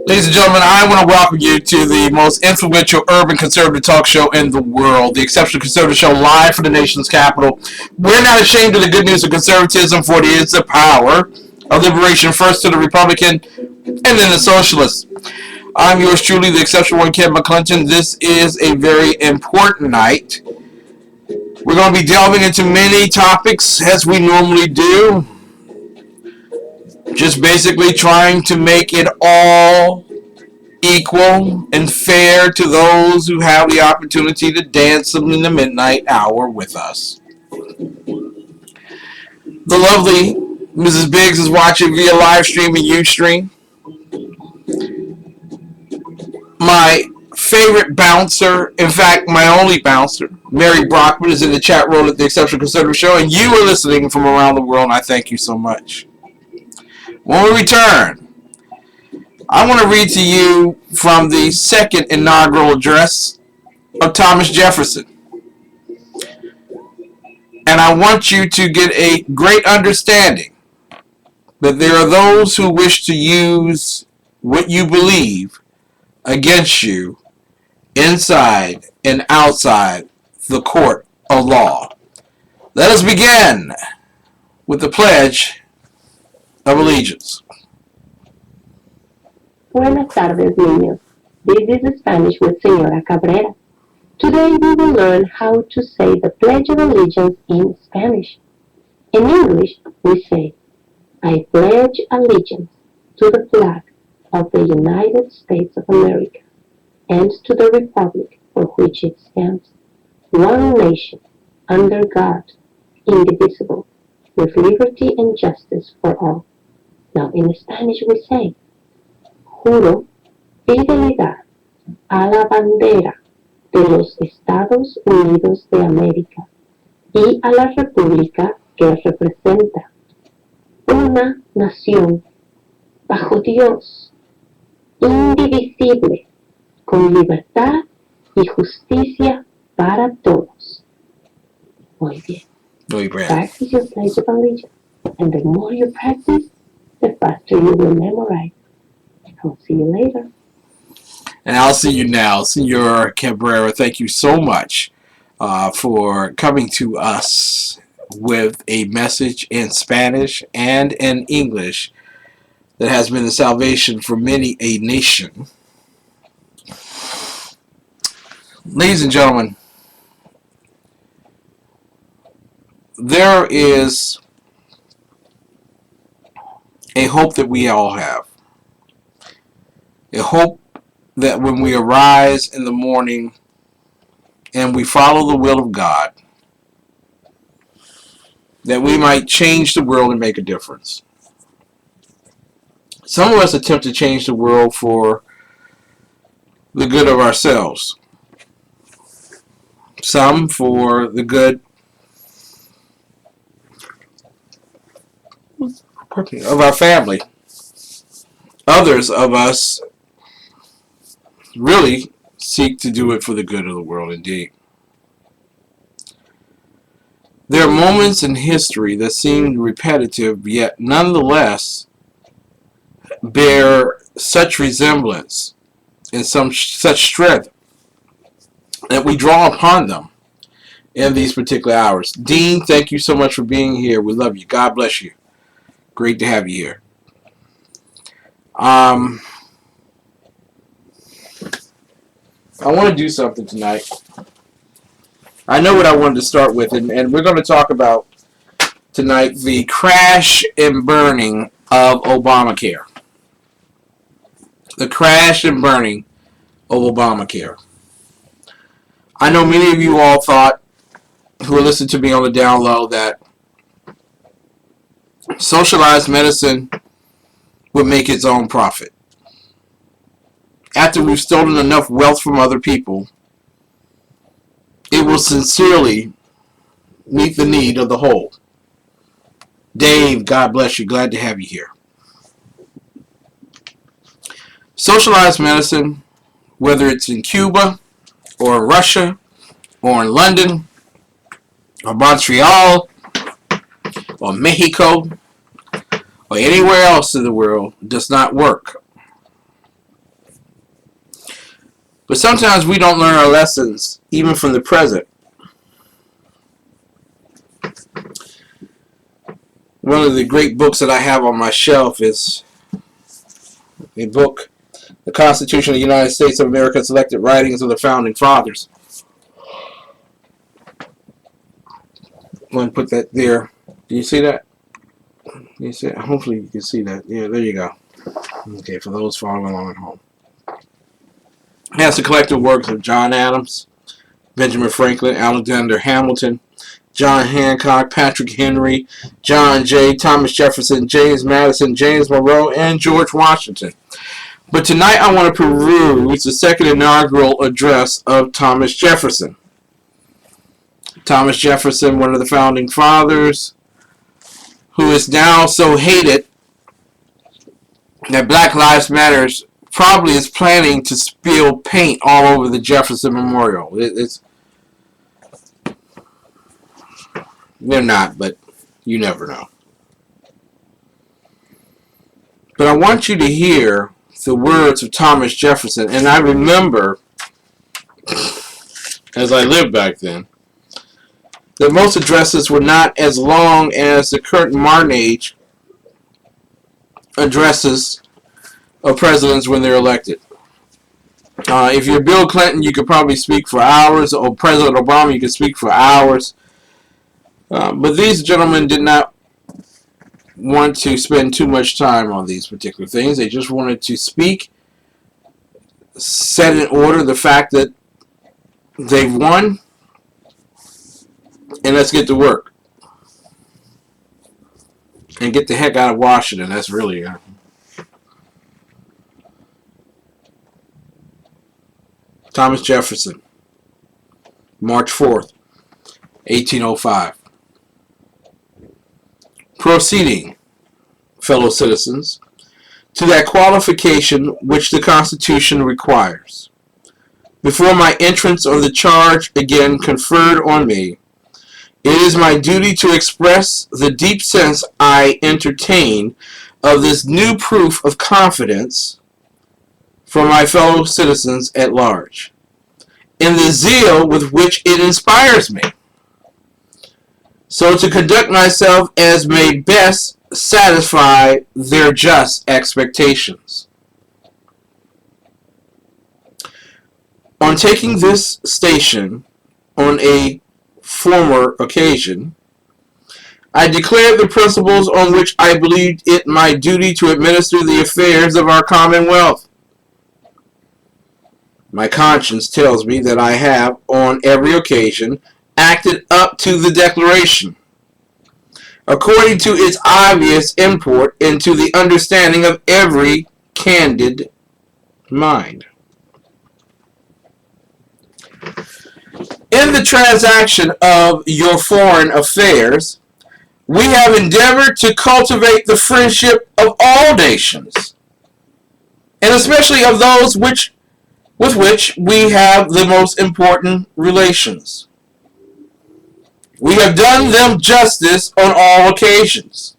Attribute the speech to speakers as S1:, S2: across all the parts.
S1: Ladies and gentlemen, I want to welcome you to the most influential urban conservative talk show in the world, the Exceptional Conservative Show, live from the nation's capital. We're not ashamed of the good news of conservatism, for it is the power of liberation, first to the Republican and then the socialist. I'm yours truly, the exceptional one, Kevin McClinton. This is a very important night. We're going to be delving into many topics, as we normally do. Just basically trying to make it all equal and fair to those who have the opportunity to dance in the midnight hour with us. The lovely Mrs. Biggs is watching via live stream and Ustream. My favorite bouncer, in fact, my only bouncer, Mary Brockman, is in the chat room at the Exceptional Conservative Show, and you are listening from around the world, and I thank you so much. When we return, I want to read to you from the second inaugural address of Thomas Jefferson. And I want you to get a great understanding that there are those who wish to use what you believe against you inside and outside the court of law. Let us begin with the Pledge of Allegiance.
S2: Buenas tardes, niños. This is Spanish with Señora Cabrera. Today we will learn how to say the Pledge of Allegiance in Spanish. In English, we say, I pledge allegiance to the flag of the United States of America and to the republic for which it stands, one nation, under God, indivisible, with liberty and justice for all. Now, in Spanish we say, juro fidelidad a la bandera de los Estados Unidos de América y a la república que representa, una nación bajo Dios, indivisible, con libertad y justicia para todos. Muy bien. Practice your Pledge of Allegiance, and the more you practice, the faster you will memorize. I'll see you later.
S1: And I'll see you now. Senor Cabrera, thank you so much for coming to us with a message in Spanish and in English that has been the salvation for many a nation. Ladies and gentlemen, there is a hope that we all have. A hope that when we arise in the morning and we follow the will of God, that we might change the world and make a difference. Some of us attempt to change the world for the good of ourselves. Some for the good of our family. Others of us really seek to do it for the good of the world indeed. There are moments in history that seem repetitive, yet nonetheless bear such resemblance and such strength that we draw upon them in these particular hours. Dean, thank you so much for being here. We love you. God bless you. Great to have you here. I want to do something tonight. I know what I wanted to start with, and we're going to talk about tonight the crash and burning of Obamacare. The crash and burning of Obamacare. I know many of you all thought, who are listening to me on the down low, that socialized medicine would make its own profit. after we've stolen enough wealth from other people, it will sincerely meet the need of the whole. Dave, God bless you. Glad to have you here. Socialized medicine, whether it's in Cuba or Russia or in London or Montreal or Mexico or anywhere else in the world, does not work. But sometimes we don't learn our lessons even from the present. One of the great books that I have on my shelf is a book, The Constitution of the United States of America, Selected Writings of the Founding Fathers. I'm going to put that there. Do you see that? You see it? Hopefully you can see that. Yeah, there you go. Okay, for those following along at home. It has the collected works of John Adams, Benjamin Franklin, Alexander Hamilton, John Hancock, Patrick Henry, John Jay, Thomas Jefferson, James Madison, James Monroe, and George Washington. But tonight I want to peruse the second inaugural address of Thomas Jefferson. Thomas Jefferson, one of the founding fathers, who is now so hated that Black Lives Matter probably is planning to spill paint all over the Jefferson Memorial. They're not, but you never know. But I want you to hear the words of Thomas Jefferson. And I remember, as I lived back then, that most addresses were not as long as the current modern age addresses of presidents when they're elected. If you're Bill Clinton, you could probably speak for hours, or President Obama, you could speak for hours. But these gentlemen did not want to spend too much time on these particular things. They just wanted to speak, set in order the fact that they've won, and let's get to work. And get the heck out of Washington. That's really... Thomas Jefferson, March 4th, 1805. Proceeding, fellow citizens, to that qualification which the Constitution requires. Before my entrance on the charge again conferred on me, it is my duty to express the deep sense I entertain of this new proof of confidence from my fellow citizens at large, in the zeal with which it inspires me, so to conduct myself as may best satisfy their just expectations. On taking this station on a former occasion, I declared the principles on which I believed it my duty to administer the affairs of our commonwealth. My conscience tells me that I have, on every occasion, acted up to the declaration, according to its obvious import and to the understanding of every candid mind. In the transaction of your foreign affairs, we have endeavored to cultivate the friendship of all nations, and especially of those with which we have the most important relations. We have done them justice on all occasions,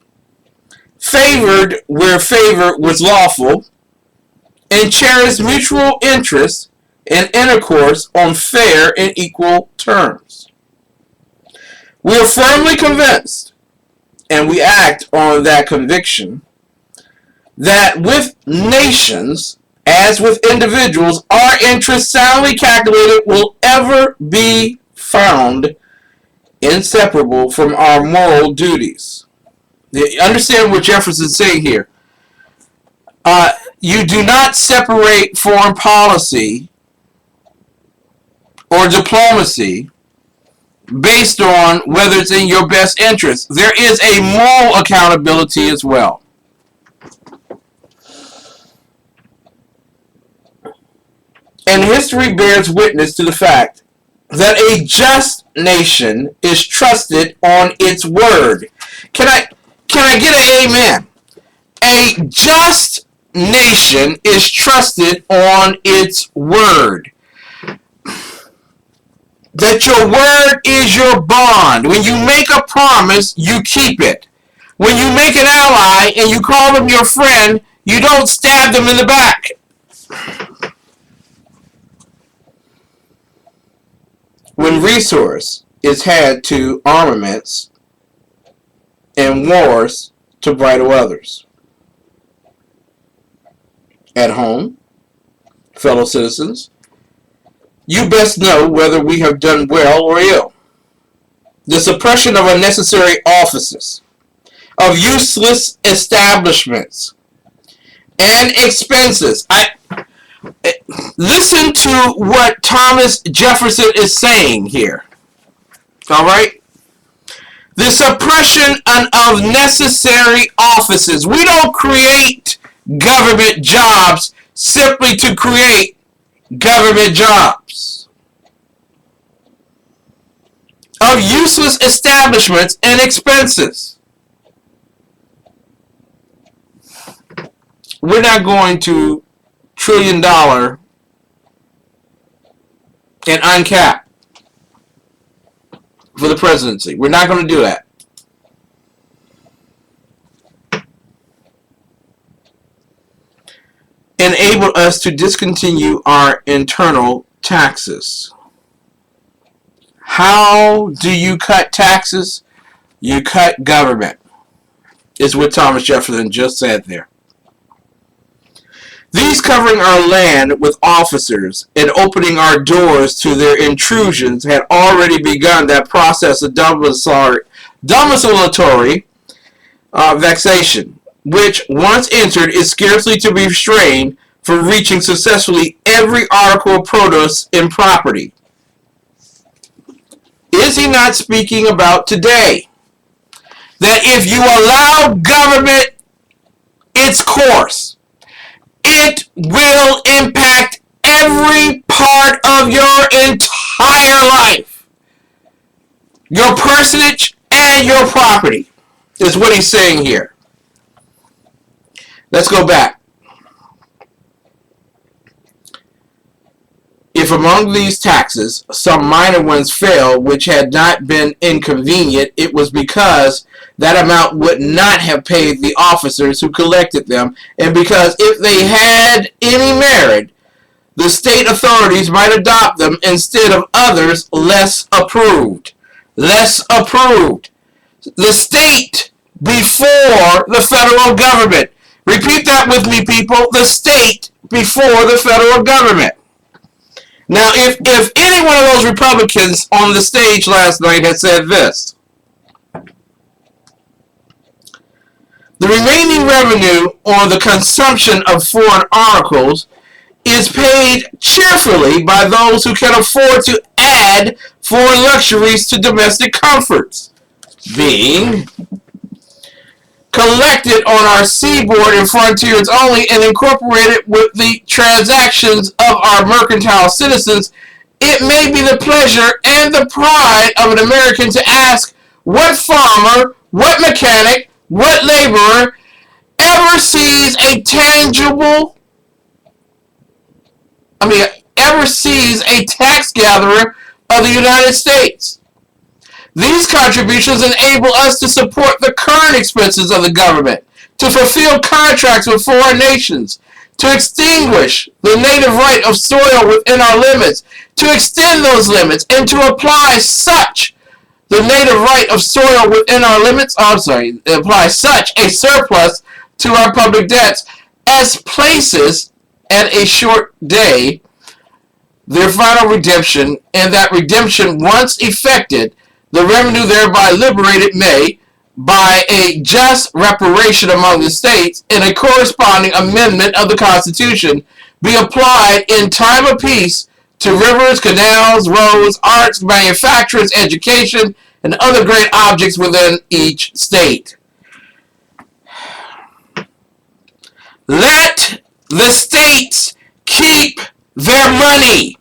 S1: favored where favor was lawful, and cherished mutual interest and intercourse on fair and equal terms. We are firmly convinced, and we act on that conviction, that with nations, as with individuals, our interests soundly calculated will ever be found inseparable from our moral duties. Understand what Jefferson's saying here. You do not separate foreign policy or diplomacy based on whether it's in your best interest. There is a moral accountability as well. And history bears witness to the fact that a just nation is trusted on its word. Can I get an amen? A just nation is trusted on its word. That your word is your bond. When you make a promise, you keep it. When you make an ally and you call them your friend, you don't stab them in the back. When resource is had to armaments and wars to bridle others. At home, fellow citizens, you best know whether we have done well or ill. The suppression of unnecessary offices, of useless establishments, and expenses. Listen to what Thomas Jefferson is saying here. All right? The suppression of necessary offices. We don't create government jobs simply to create government jobs. Of useless establishments and expenses. We're not going to $1 trillion and uncap for the presidency. We're not going to do that. Enable us to discontinue our internal taxes. How do you cut taxes? You cut government. Is what Thomas Jefferson just said there. These covering our land with officers and opening our doors to their intrusions had already begun that process of domiciliatory vexation, which once entered is scarcely to be restrained from reaching successfully every article of produce in property. Is he not speaking about today? That if you allow government its course, it will impact every part of your entire life. Your personage and your property is what he's saying here. Let's go back. If among these taxes some minor ones fell which had not been inconvenient, it was because that amount would not have paid the officers who collected them, and because if they had any merit, the state authorities might adopt them instead of others less approved. Less approved. The state before the federal government. Repeat that with me, people. The state before the federal government. Now, if any one of those Republicans on the stage last night had said this, the remaining revenue on the consumption of foreign articles is paid cheerfully by those who can afford to add foreign luxuries to domestic comforts, being collected on our seaboard and frontiers only and incorporated with the transactions of our mercantile citizens, it may be the pleasure and the pride of an American to ask what farmer, what mechanic, what laborer ever sees a tax gatherer of the United States. These contributions enable us to support the current expenses of the government, to fulfill contracts with foreign nations, to extinguish the native right of soil within our limits, to extend those limits, and to apply such the native right of soil within our limits, apply such a surplus to our public debts as places at a short day their final redemption, and that redemption once effected, the revenue thereby liberated may, by a just reparation among the states and a corresponding amendment of the Constitution, be applied in time of peace to rivers, canals, roads, arts, manufacturers, education, and other great objects within each state. Let the states keep their money.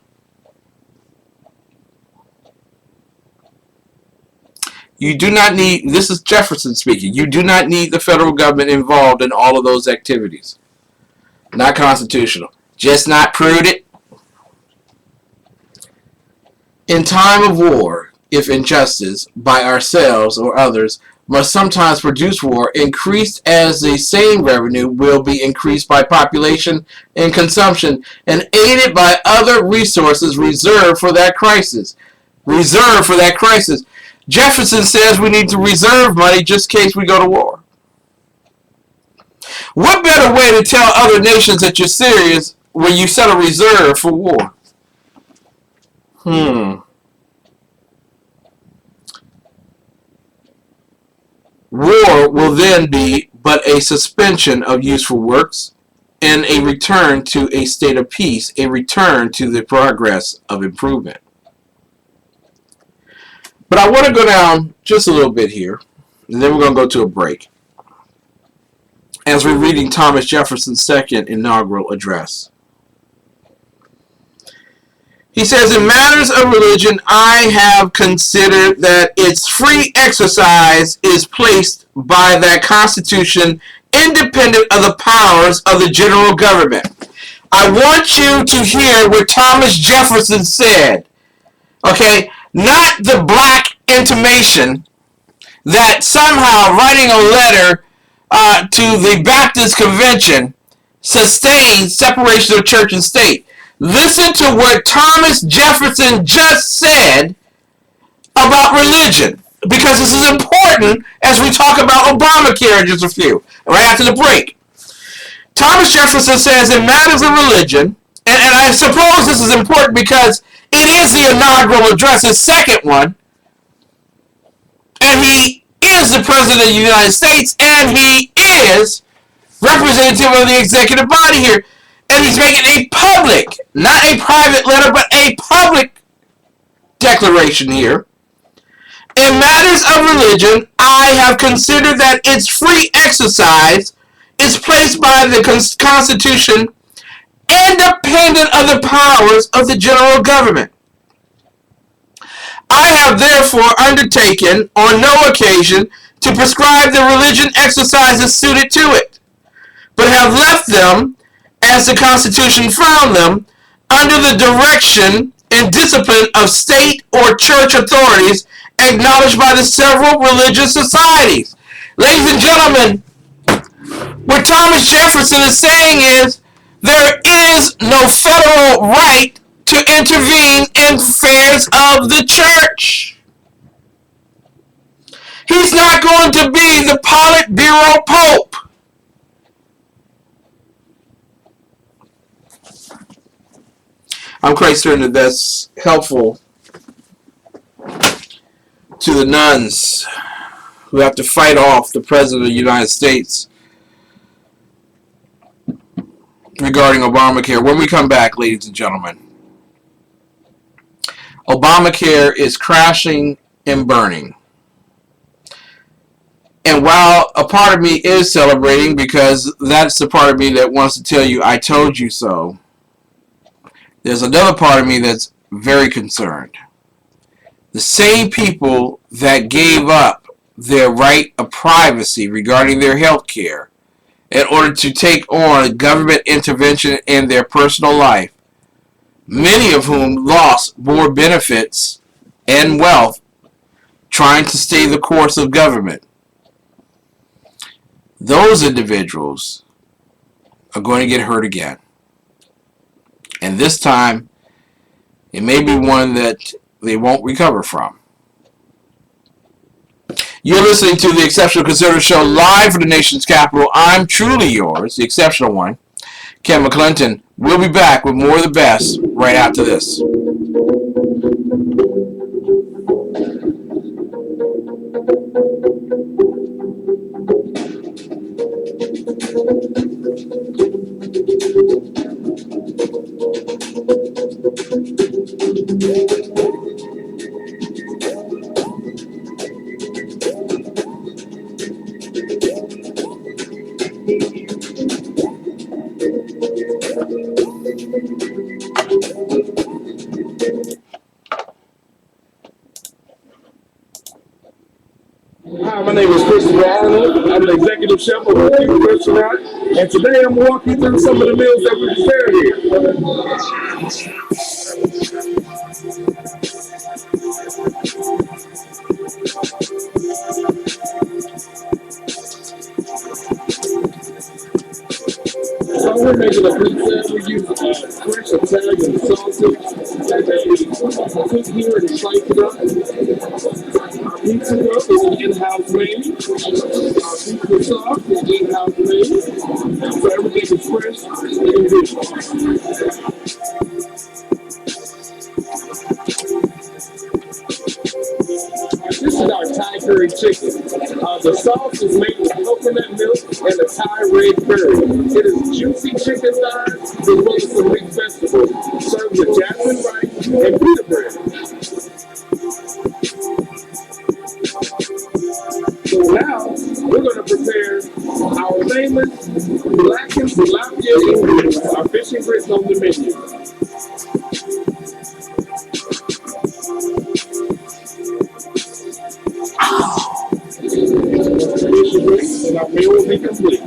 S1: You do not need, this is Jefferson speaking, you do not need the federal government involved in all of those activities. Not constitutional. Just not prudent. In time of war, if injustice by ourselves or others must sometimes produce war, increased as the same revenue will be increased by population and consumption, and aided by other resources reserved for that crisis. Reserved for that crisis. Jefferson says we need to reserve money just in case we go to war. What better way to tell other nations that you're serious when you set a reserve for war? War will then be but a suspension of useful works and a return to a state of peace, a return to the progress of improvement. But I want to go down just a little bit here, and then we're going to go to a break, as we're reading Thomas Jefferson's second inaugural address. He says, in matters of religion, I have considered that its free exercise is placed by that Constitution independent of the powers of the general government. I want you to hear what Thomas Jefferson said. Okay? Not the black intimation that somehow writing a letter to the Baptist Convention sustains separation of church and state. Listen to what Thomas Jefferson just said about religion, because this is important as we talk about Obamacare in just a few, right after the break. Thomas Jefferson says in matters of religion, and I suppose this is important because it is the inaugural address, his second one, and he is the President of the United States, and he is representative of the executive body here. And he's making a public, not a private letter, but a public declaration here. In matters of religion, I have considered that its free exercise is placed by the Constitution independent of the powers of the general government. I have therefore undertaken on no occasion to prescribe the religion exercises suited to it, but have left them, as the Constitution found them, under the direction and discipline of state or church authorities acknowledged by the several religious societies. Ladies and gentlemen, what Thomas Jefferson is saying is there is no federal right to intervene in affairs of the church. He's not going to be the Politburo Pope. I'm quite certain that that's helpful to the nuns who have to fight off the President of the United States regarding Obamacare. When we come back, ladies and gentlemen, Obamacare is crashing and burning. And while a part of me is celebrating, because that's the part of me that wants to tell you, I told you so, there's another part of me that's very concerned. The same people that gave up their right of privacy regarding their health care in order to take on government intervention in their personal life, many of whom lost more benefits and wealth trying to stay the course of government. Those individuals are going to get hurt again. And this time, it may be one that they won't recover from. You're listening to the Exceptional Conservative Show live from the nation's capital. I'm truly yours, the exceptional one, Ken McClinton. We'll be back with more of the best right after this.
S3: Hi, my name is Christopher Arnold. I'm the executive chef of a Cuban restaurant, and today I'm going to walk you through some of the meals that we prepare here. So we're making a pizza. We use fresh Italian sausage that we cook here and slice it up. Our pizza dough is an in-house made. Our pizza sauce is in-house made. So everything is fresh and good. This is our Thai curry chicken. The sauce is made with coconut milk and a Thai red curry. It is juicy chicken thighs as well as some mixed vegetables, served with jasmine rice and pita bread. So now we're going to prepare our famous blackened tilapia ingredients, our fish and grits on the menu. And our meal will be complete.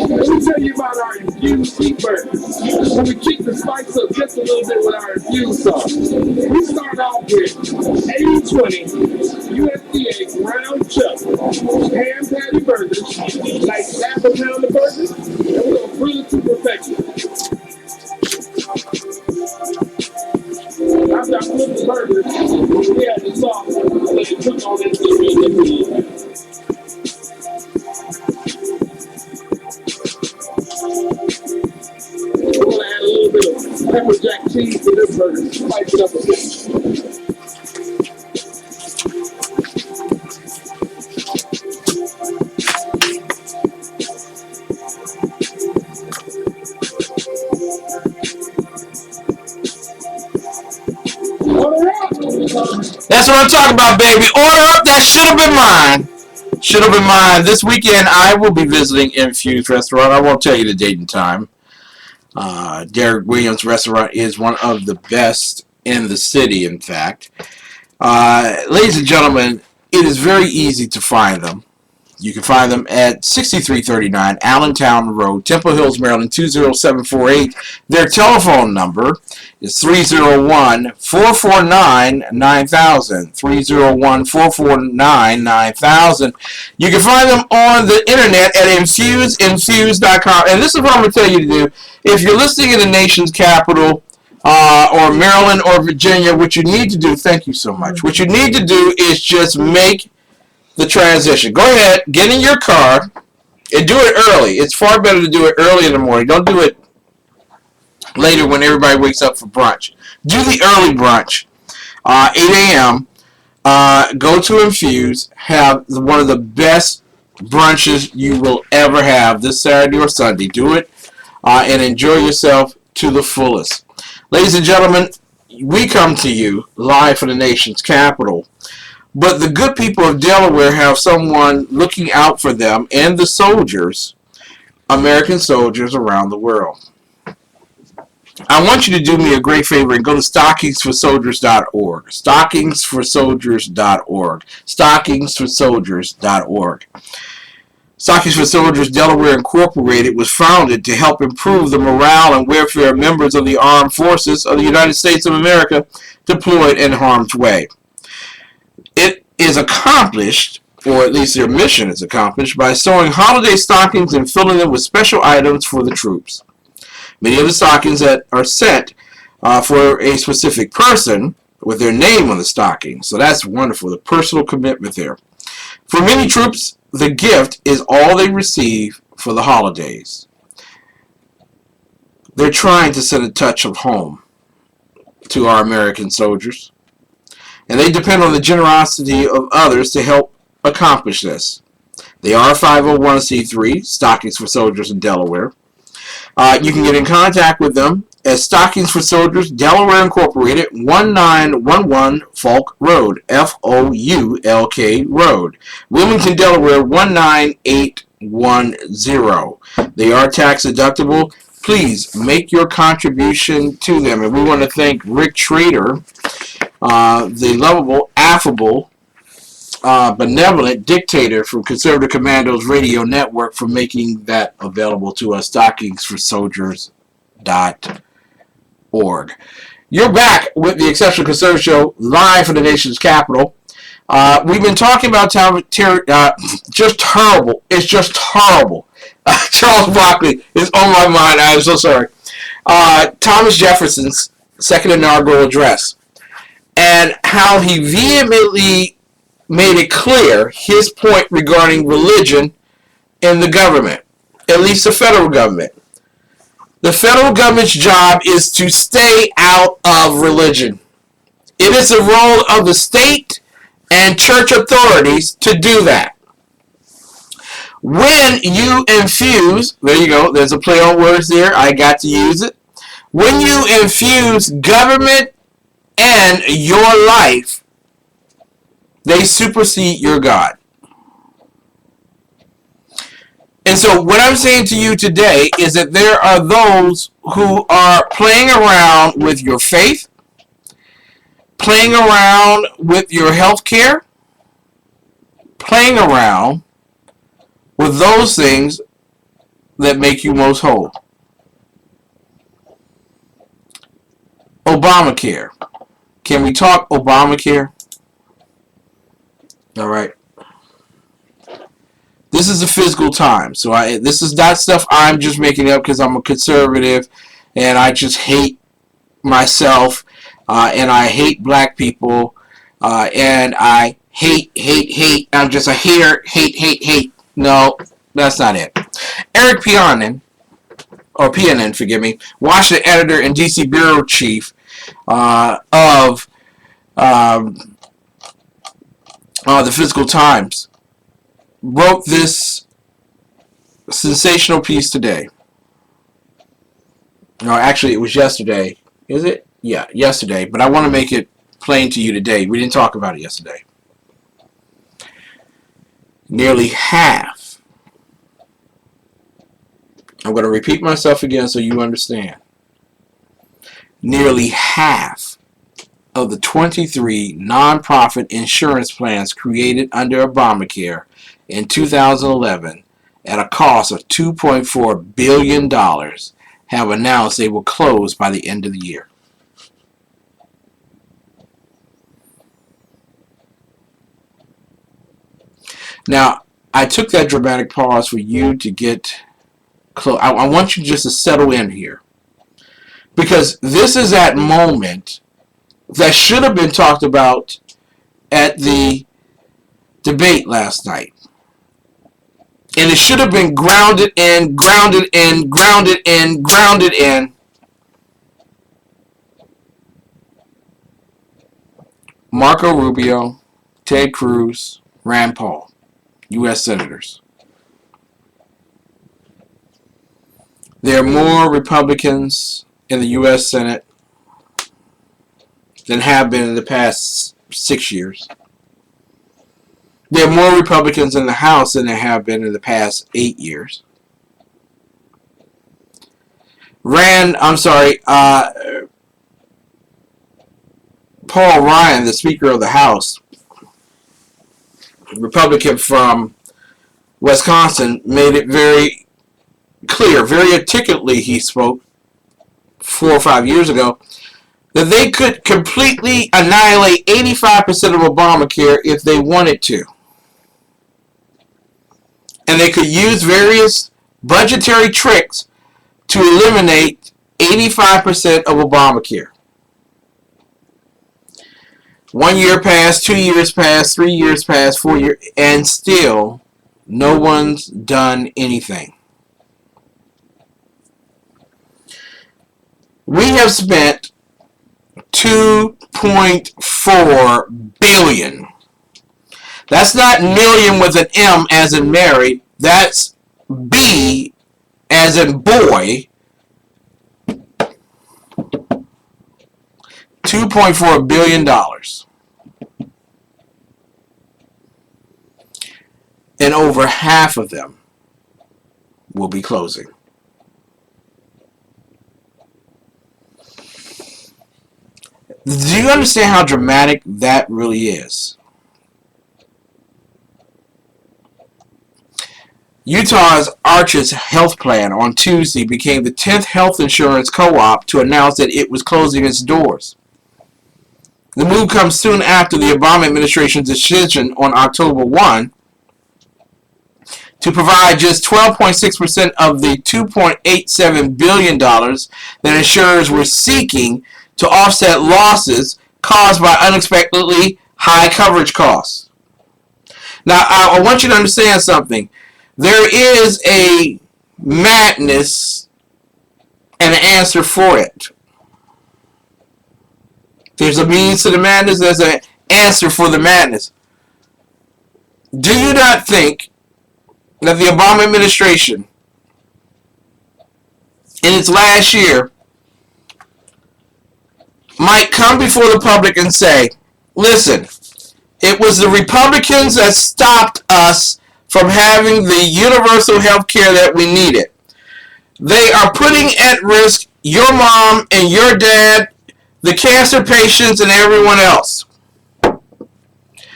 S3: Let me tell you about our infused beef burgers. So we keep the spice up just a little bit with our infused sauce. We start off with 80-20 USDA ground chuck ham patty burgers, like half a pound of burgers, and we're going to grill it to perfection. After I flipped the burgers, we had the sauce that it took on into the meat that we eat. We're going to add a little bit of pepper jack cheese to this burger, spice it up a bit.
S1: That's what I'm talking about, baby. Order up. That should have been mine. Should have been mine. This weekend, I will be visiting Infused Restaurant. I won't tell you the date and time. Derek Williams Restaurant is one of the best in the city, in fact. Ladies and gentlemen, it is very easy to find them. You can find them at 6339 Allentown Road, Temple Hills, Maryland, 20748. Their telephone number is 301-449-9000. 301-449-9000. You can find them on the internet at infuse.com. And this is what I'm going to tell you to do. If you're listening in the nation's capital, or Maryland or Virginia, what you need to do, thank you so much. What you need to do is just make the transition. Go ahead, get in your car, and do it early. It's far better to do it early in the morning. Don't do it later when everybody wakes up for brunch. Do the early brunch, 8 a.m. Go to Infuse, have one of the best brunches you will ever have this Saturday or Sunday. Do it and enjoy yourself to the fullest. Ladies and gentlemen, we come to you live from the nation's capital. But the good people of Delaware have someone looking out for them and the soldiers, American soldiers around the world. I want you to do me a great favor and go to stockingsforsoldiers.org. Stockingsforsoldiers.org. Stockingsforsoldiers.org. Stockings for Soldiers Delaware Incorporated was founded to help improve the morale and welfare of members of the armed forces of the United States of America deployed in harm's way. It is accomplished, or at least their mission is accomplished, by sewing holiday stockings and filling them with special items for the troops. Many of the stockings that are sent for a specific person with their name on the stocking. So that's wonderful, the personal commitment there. For many troops, the gift is all they receive for the holidays. They're trying to send a touch of home to our American soldiers, and they depend on the generosity of others to help accomplish this. They are a 501c3, Stockings for Soldiers in Delaware. You can get in contact with them at Stockings for Soldiers, Delaware Incorporated, 1911 Falk Road, F-O-U-L-K Road, Wilmington, Delaware, 19810. They are tax deductible. please make your contribution to them. And we want to thank Rick Trader, the lovable, affable, benevolent dictator from Conservative Commandos Radio Network, for making that available to us. StockingForSoldiers.org. You're back with the Exceptional Conservative Show, live from the nation's capital. We've been talking about just horrible. It's just horrible. Charles Barkley is on my mind. I'm so sorry. Thomas Jefferson's second inaugural address, and how he vehemently made it clear his point regarding religion in the government, at least the federal government. The federal government's job is to stay out of religion. It is the role of the state and church authorities to do that. When you infuse, there you go, there's a play on words there, I got to use it. When you infuse government and your life, they supersede your God. And so what I'm saying to you today is that there are those who are playing around with your faith, playing around with your health care, playing around with those things that make you most whole. Obamacare. Can we talk Obamacare? All right. This is a physical time. So this is not stuff I'm just making up because I'm a conservative and I just hate myself and I hate black people and I hate. I'm just a hater, hate. No, that's not it. Eric PNN, forgive me, Washington editor and DC bureau chief of the Physical Times, wrote this sensational piece today. No, actually, it was yesterday. Is it? Yeah, yesterday. But I want to make it plain to you today. We didn't talk about it yesterday. Nearly half. I'm going to repeat myself again so you understand. Nearly half of the 23 nonprofit insurance plans created under Obamacare in 2011 at a cost of $2.4 billion have announced they will close by the end of the year. Now, I took that dramatic pause for you to get close. I want you just to settle in here. Because this is that moment that should have been talked about at the debate last night. And it should have been grounded in. Marco Rubio, Ted Cruz, Rand Paul, U.S. Senators. There are more Republicans in the U.S. Senate than have been in the past 6 years. There are more Republicans in the House than there have been in the past 8 years. Paul Ryan, the Speaker of the House, Republican from Wisconsin, made it very clear, very articulately he spoke 4 or 5 years ago, that they could completely annihilate 85% of Obamacare if they wanted to. And they could use various budgetary tricks to eliminate 85% of Obamacare. 1 year passed, 2 years passed, 3 years passed, 4 years, and still no one's done anything. We have spent $2.4 billion. That's not million with an M as in Mary. That's B as in boy. $2.4 billion. And over half of them will be closing. Do you understand how dramatic that really is? Utah's Arches Health Plan on Tuesday became the 10th health insurance co-op to announce that it was closing its doors. The move comes soon after the Obama administration's decision on October 1 to provide just 12.6% of the $2.87 billion that insurers were seeking to offset losses caused by unexpectedly high coverage costs. Now, I want you to understand something. There is a madness and an answer for it. There's a means to the madness, there's an answer for the madness. Do you not think that the Obama administration, in its last year, might come before the public and say, listen, it was the Republicans that stopped us from having the universal health care that we needed. They are putting at risk your mom and your dad, the cancer patients, and everyone else.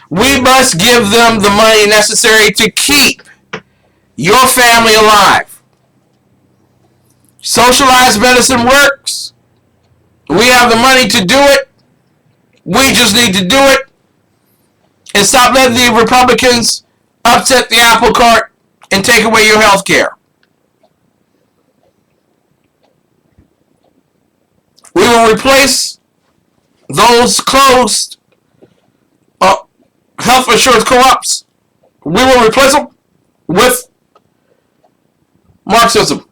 S1: We must give them the money necessary to keep your family alive. Socialized medicine works. We have the money to do it. We just need to do it. And stop letting the Republicans upset the apple cart and take away your health care. We will replace those closed health insurance co-ops. We will replace them with Marxism.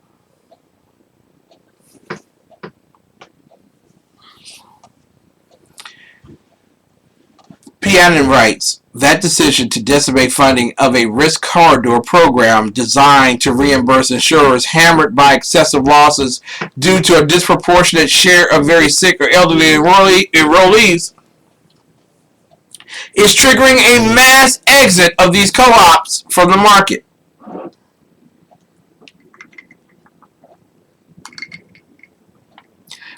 S1: Pianin writes, that decision to decimate funding of a risk corridor program designed to reimburse insurers hammered by excessive losses due to a disproportionate share of very sick or elderly enrollees is triggering a mass exit of these co-ops from the market.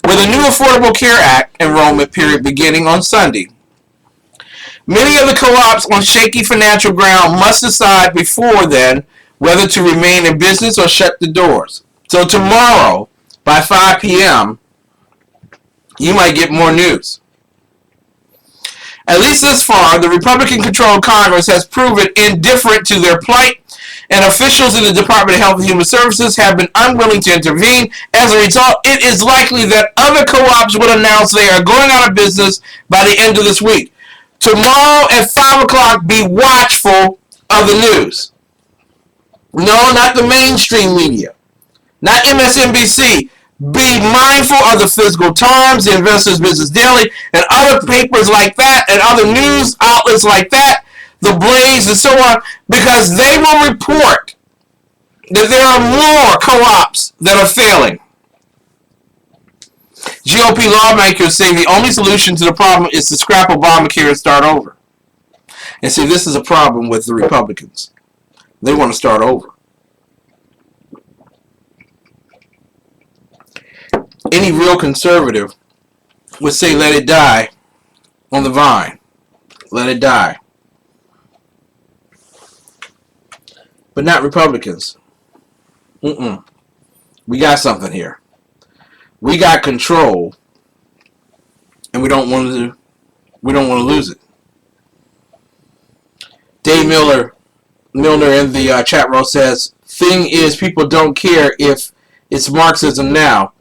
S1: With a new Affordable Care Act enrollment period beginning on Sunday, many of the co-ops on shaky financial ground must decide before then whether to remain in business or shut the doors. So tomorrow, by 5 p.m., you might get more news. At least thus far, the Republican-controlled Congress has proven indifferent to their plight, and officials in the Department of Health and Human Services have been unwilling to intervene. As a result, it is likely that other co-ops will announce they are going out of business by the end of this week. Tomorrow at 5 o'clock, be watchful of the news. No, not the mainstream media. Not MSNBC. Be mindful of the Physical Times, the Investors Business Daily, and other papers like that, and other news outlets like that, The Blaze, and so on, because they will report that there are more co-ops that are failing. GOP lawmakers say the only solution to the problem is to scrap Obamacare and start over. And see, this is a problem with the Republicans. They want to start over. Any real conservative would say let it die on the vine. Let it die. But not Republicans. We got something here. We got control, and we don't want to lose it. Dave Milner in the chat row says, "Thing is, people don't care if it's Marxism now.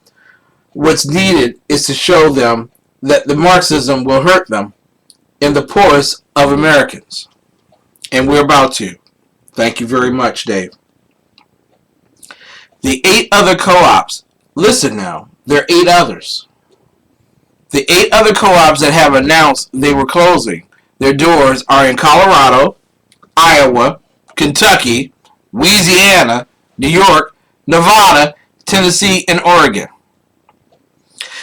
S1: What's needed is to show them that the Marxism will hurt them and the poorest of Americans, and we're about to." Thank you very much, Dave. The 8 other co-ops. Listen now. There are 8 others. The 8 other co-ops that have announced they were closing their doors are in Colorado, Iowa, Kentucky, Louisiana, New York, Nevada, Tennessee, and Oregon.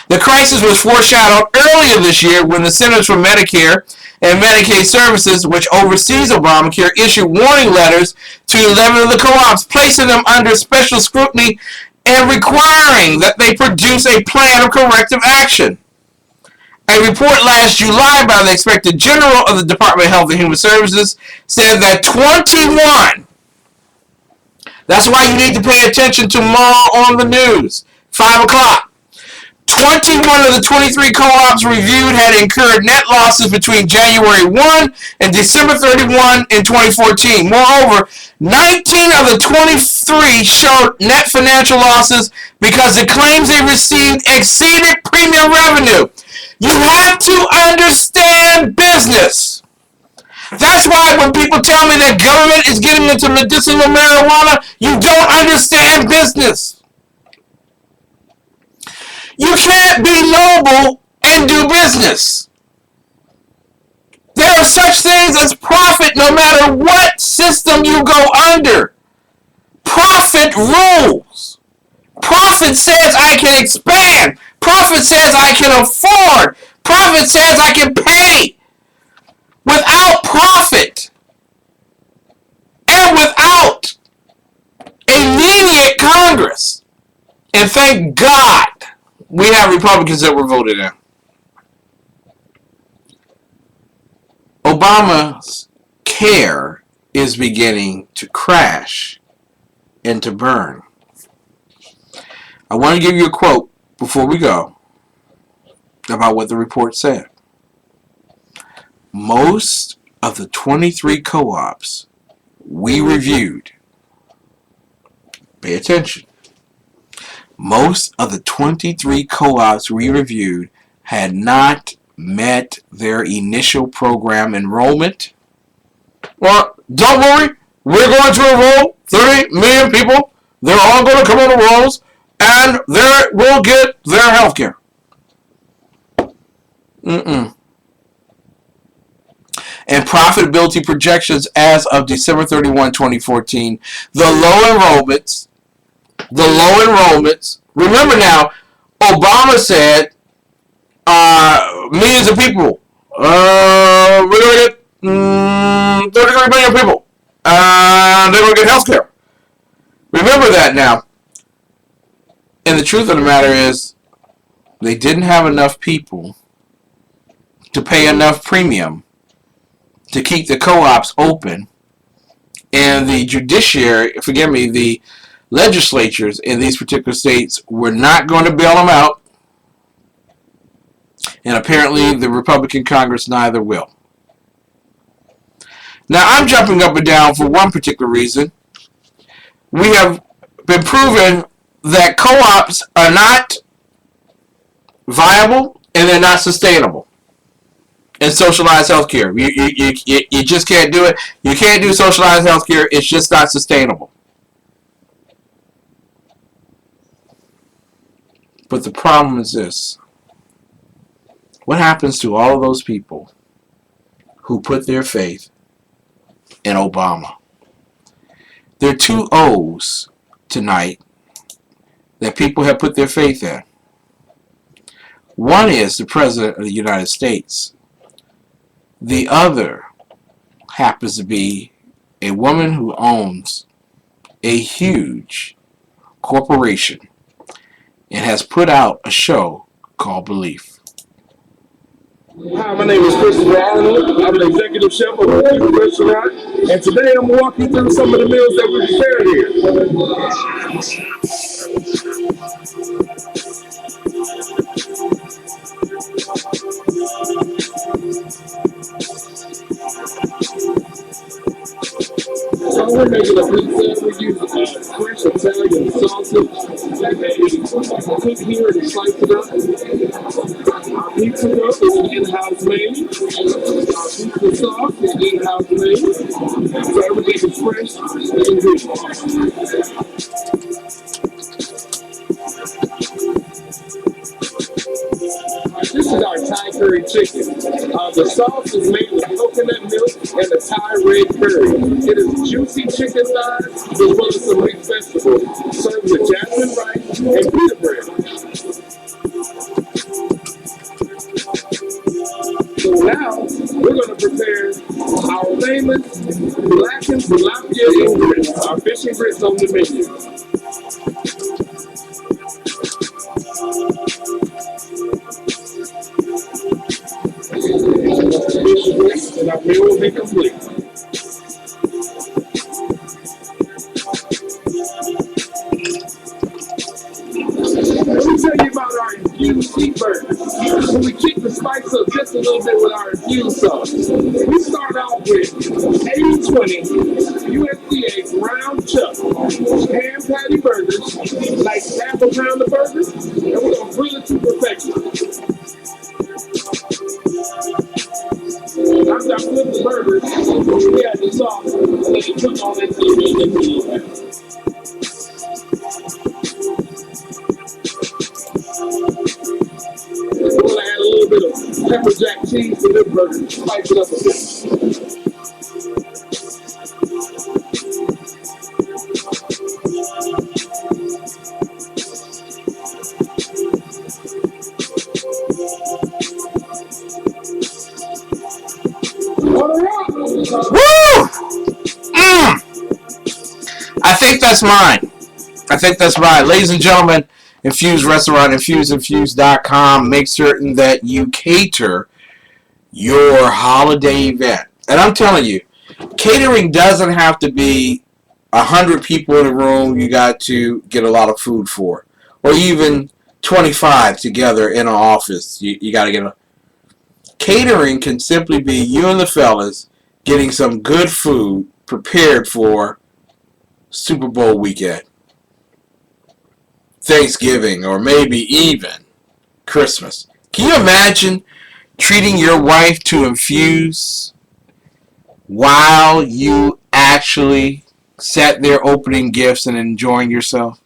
S1: The crisis was foreshadowed earlier this year when the Centers for Medicare and Medicaid Services, which oversees Obamacare, issued warning letters to 11 of the co-ops, placing them under special scrutiny and requiring that they produce a plan of corrective action. A report last July by the Inspector General of the Department of Health and Human Services said that 21, that's why you need to pay attention tomorrow on the news, 5 o'clock. 21 of the 23 co-ops reviewed had incurred net losses between January 1 and December 31 in 2014. Moreover, 19 of the 23 showed net financial losses because the claims they received exceeded premium revenue. You have to understand business. That's why when people tell me that government is getting into medicinal marijuana, you don't understand business. You can't be noble and do business. There are such things as profit no matter what system you go under. Profit rules. Profit says I can expand. Profit says I can afford. Profit says I can pay. Without profit and without a lenient Congress, and thank God we have Republicans that were voted in. Obama's care is beginning to crash and to burn. I want to give you a quote before we go about what the report said. Most of the 23 co-ops we reviewed, pay attention, most of the 23 co-ops we reviewed had not met their initial program enrollment. Well, don't worry, we're going to enroll 30 million people. They're all going to come on the rolls, and they will get their health care. And profitability projections as of December 31, 2014, the low enrollments, remember now, Obama said millions of people, we're going to get 33 million people, and they're going to get health care. Remember that now. And the truth of the matter is, they didn't have enough people to pay enough premium to keep the co-ops open, and the judiciary, the legislatures in these particular states were not going to bail them out, and apparently the Republican Congress neither will. Now, I'm jumping up and down for one particular reason. We have been proven that co-ops are not viable and they're not sustainable. And socialized healthcare, you just can't do it. You can't do socialized healthcare. It's just not sustainable. But the problem is this: what happens to all of those people who put their faith in Obama? There are two O's tonight that people have put their faith in. One is the President of the United States. The other happens to be a woman who owns a huge corporation and has put out a show called Belief.
S3: Hi, my name is Christopher Arnold. I'm an executive chef of a Cuban restaurant, and today I'm going to walk you through some of the meals that we prepared here. So we're making a pizza. We use fresh Italian sausage that they cook here and slice it up. Our pizza dough is an in-house made. Our pizza sauce is in-house made. So everything is fresh and good. This is our Thai curry chicken. The sauce is made with coconut milk and a Thai red curry. It is juicy chicken thighs as well as some mixed vegetables, served with jasmine rice and pita bread. So now we're going to prepare our famous blackened tilapia and grits, our fish and grits on the menu. and our meal will be complete. Let me tell you about our infused cheeseburgers. So we keep the spice up just a little bit with our infused sauce. We start off with 80/20 USDA ground chuck ham patty burgers, like half a pound of burgers, and we're gonna grill it to perfection. After I flip the burgers, we add the sauce and let it cook on into the meat. We're gonna add a little bit of pepper jack cheese to this burger to spice it up a bit.
S1: Woo! I think that's mine. Ladies and gentlemen, Infused Restaurant, InfusedInfused.com. Make certain that you cater your holiday event. And I'm telling you, catering doesn't have to be 100 people in a room you got to get a lot of food for. Or even 25 together in an office. You got to get a... Catering can simply be you and the fellas getting some good food prepared for Super Bowl weekend, Thanksgiving, or maybe even Christmas. Can you imagine treating your wife to infuse while you actually sat there opening gifts and enjoying yourself?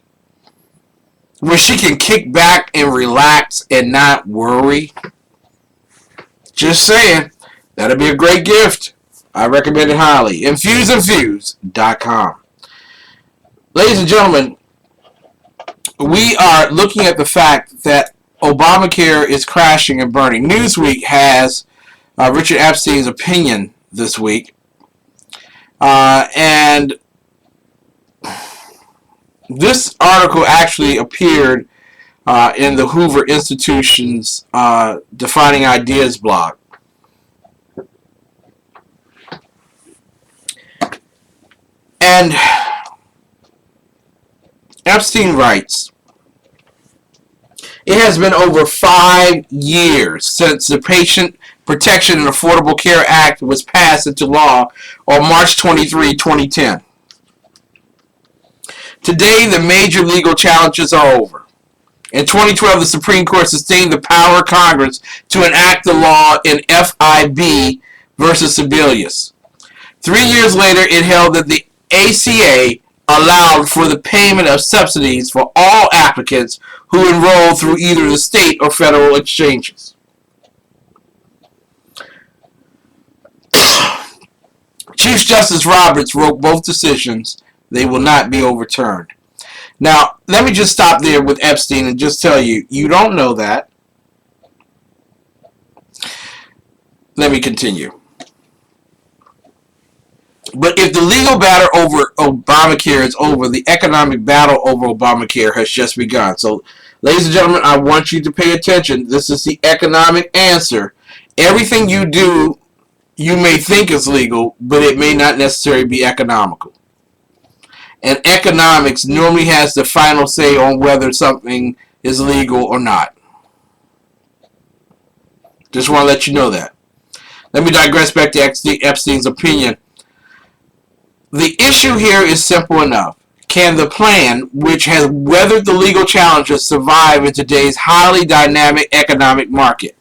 S1: Where she can kick back and relax and not worry? Just saying, that'd be a great gift. I recommend it highly. InfusedInfused.com. Ladies and gentlemen, we are looking at the fact that Obamacare is crashing and burning. Newsweek has Richard Epstein's opinion this week. And this article actually appeared in the Hoover Institution's Defining Ideas blog. And Epstein writes, it has been over 5 years since the Patient Protection and Affordable Care Act was passed into law on March 23, 2010. Today, the major legal challenges are over. In 2012, the Supreme Court sustained the power of Congress to enact the law in FIB versus Sebelius. 3 years later, it held that the ACA allowed for the payment of subsidies for all applicants who enroll through either the state or federal exchanges. Chief Justice Roberts wrote both decisions. They will not be overturned. Now, let me just stop there with Epstein and just tell you, you don't know that. Let me continue. But if the legal battle over Obamacare is over, the economic battle over Obamacare has just begun. So, ladies and gentlemen, I want you to pay attention. This is the economic answer. Everything you do, you may think is legal, but it may not necessarily be economical. And economics normally has the final say on whether something is legal or not. Just want to let you know that. Let me digress back to Epstein's opinion. The issue here is simple enough. Can the plan, which has weathered the legal challenges, survive in today's highly dynamic economic market?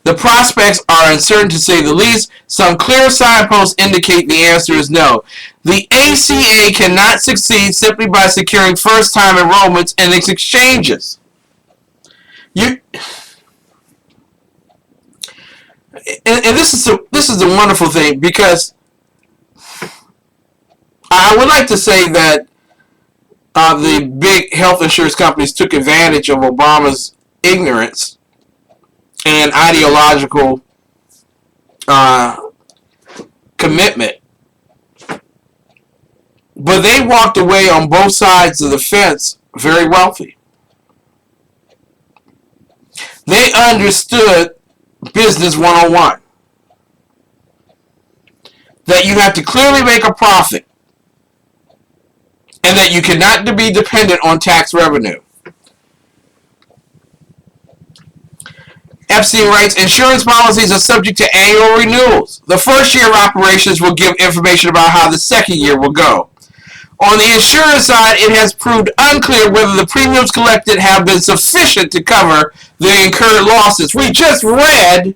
S1: The prospects are uncertain to say the least. Some clear signposts indicate the answer is no. The ACA cannot succeed simply by securing first-time enrollments in its exchanges. And this is the wonderful thing, because I would like to say that the big health insurance companies took advantage of Obama's ignorance and ideological commitment. But they walked away on both sides of the fence very wealthy. They understood business 101. that you have to clearly make a profit and that you cannot be dependent on tax revenue. Epstein writes, insurance policies are subject to annual renewals. The first year of operations will give information about how the second year will go. On the insurance side, it has proved unclear whether the premiums collected have been sufficient to cover the incurred losses. We just read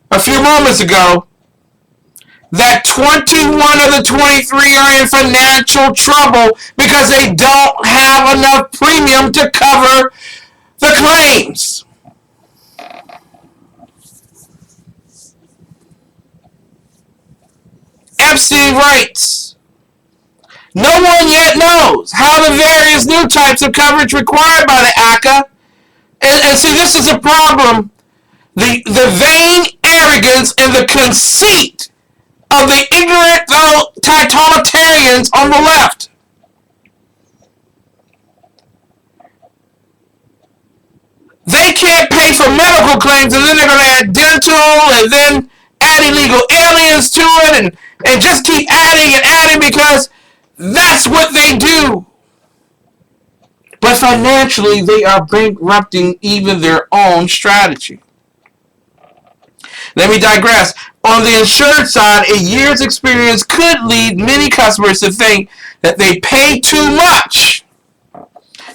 S1: a few moments ago that 21 of the 23 are in financial trouble because they don't have enough premium to cover the claims. Epstein writes, no one yet knows how the various new types of coverage required by the ACA, and see, this is a problem, the vain arrogance and the conceit of the ignorant totalitarians on the left. They can't pay for medical claims, and then they're going to add dental, and then add illegal aliens to it, and just keep adding and adding because that's what they do. But financially, they are bankrupting even their own strategy. Let me digress. On the insurance side, a year's experience could lead many customers to think that they pay too much.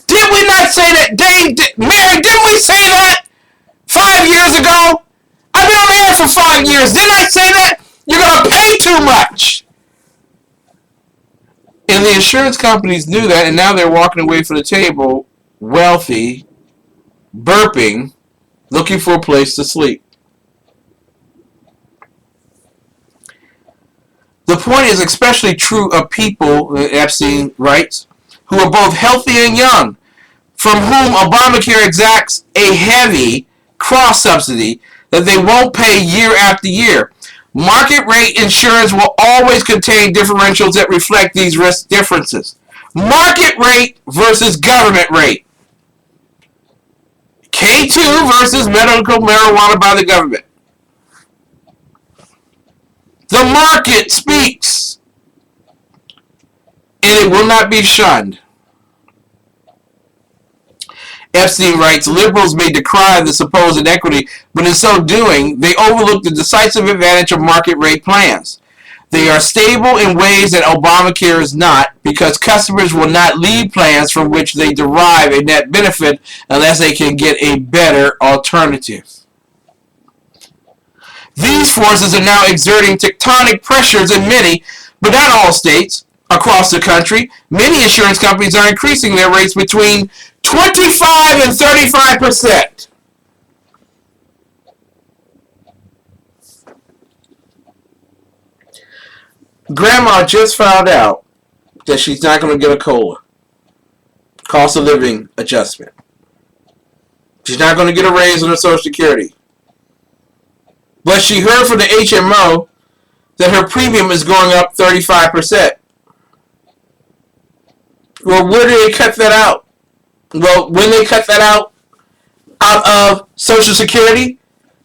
S1: Did we not say that, Dave? Mary, didn't we say that 5 years ago? I've been on air for 5 years. Didn't I say that? You're going to pay too much. And the insurance companies knew that, and now they're walking away from the table, wealthy, burping, looking for a place to sleep. The point is especially true of people, Epstein writes, who are both healthy and young, from whom Obamacare exacts a heavy cross-subsidy that they won't pay year after year. Market rate insurance will always contain differentials that reflect these risk differences. Market rate versus government rate. K2 versus medical marijuana by the government. The market speaks, and it will not be shunned. Epstein writes, liberals may decry the supposed inequity, but in so doing, they overlook the decisive advantage of market rate plans. They are stable in ways that Obamacare is not, because customers will not leave plans from which they derive a net benefit unless they can get a better alternative. These forces are now exerting tectonic pressures in many, but not all states, across the country. Many insurance companies are increasing their rates between 25 and 35%. Grandma just found out that she's not going to get a COLA, cost of living adjustment. She's not going to get a raise on her Social Security. But she heard from the HMO that her premium is going up 35%. Well, where do they cut that out? Well, when they cut that out of Social Security,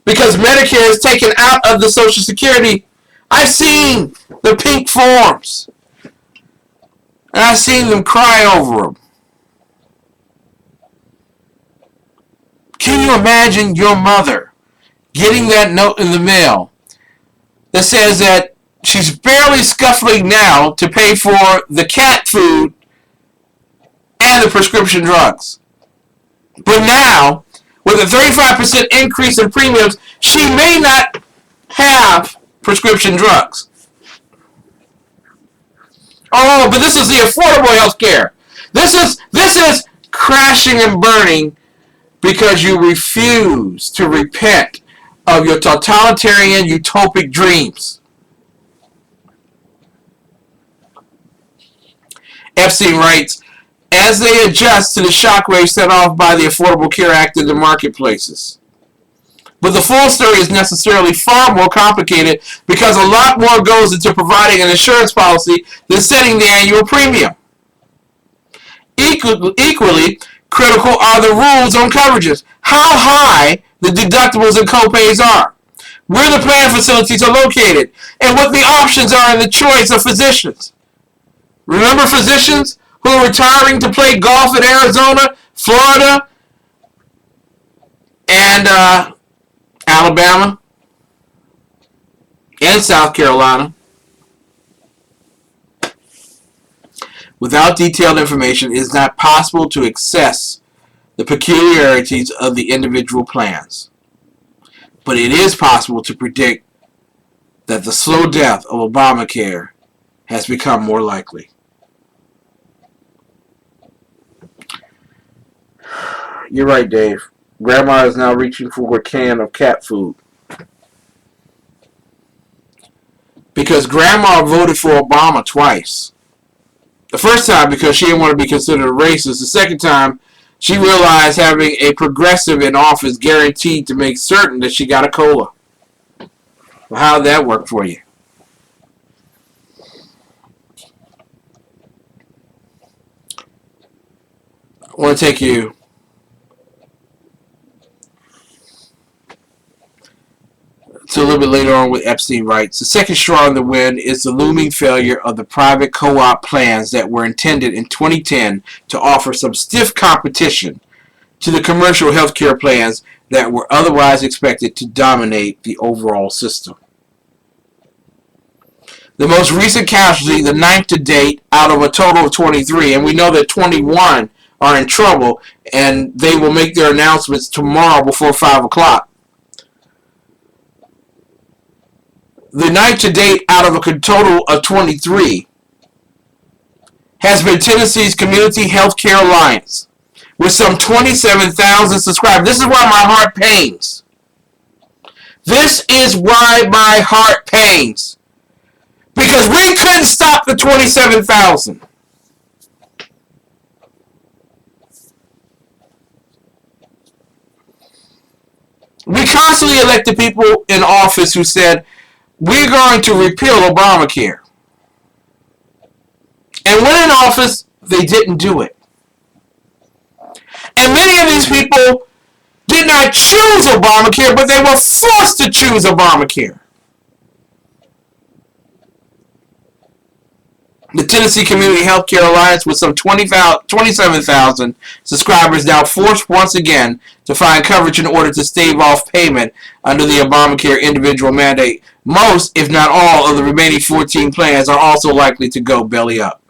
S1: because Medicare is taken out of the Social Security. I've seen the pink forms, and I've seen them cry over them. Can you imagine your mother getting that note in the mail that says that she's barely scuffling now to pay for the cat food and the prescription drugs? But now, with a 35% increase in premiums, she may not have prescription drugs. Oh, but this is the affordable health care. This is crashing and burning because you refuse to repent of your totalitarian utopic dreams. Epstein writes, as they adjust to the shockwave set off by the Affordable Care Act in the marketplaces. But the full story is necessarily far more complicated because a lot more goes into providing an insurance policy than setting the annual premium. Equally critical are the rules on coverages, how high the deductibles and copays are. where the plan facilities are located, and what the options are in the choice of physicians. Remember physicians who are retiring to play golf in Arizona, Florida, and Alabama, and South Carolina? Without detailed information, it is not possible to assess the peculiarities of the individual plans. But it is possible to predict that the slow death of Obamacare has become more likely. You're right, Dave. Grandma is now reaching for a can of cat food. Because Grandma voted for Obama twice. The first time because she didn't want to be considered a racist. The second time, she realized having a progressive in office guaranteed to make certain that she got a cola. Well, how did that work for you? I want to take you to a little bit later on with Epstein writes, the second straw in the wind is the looming failure of the private co-op plans that were intended in 2010 to offer some stiff competition to the commercial healthcare plans that were otherwise expected to dominate the overall system. The most recent casualty, the ninth to date, out of a total of 23, and we know that 21 are in trouble, and they will make their announcements tomorrow before 5 o'clock. The ninth to date out of a total of 23 has been Tennessee's Community Healthcare Alliance with some 27,000 subscribers. This is why my heart pains. This is why my heart pains. Because we couldn't stop the 27,000. We constantly elected people in office who said, we're going to repeal Obamacare. And when in office, they didn't do it. And many of these people did not choose Obamacare, but they were forced to choose Obamacare. The Tennessee Community Healthcare Alliance, with some 27,000 subscribers, now forced once again to find coverage in order to stave off payment under the Obamacare individual mandate. Most, if not all, of the remaining 14 plans are also likely to go belly up.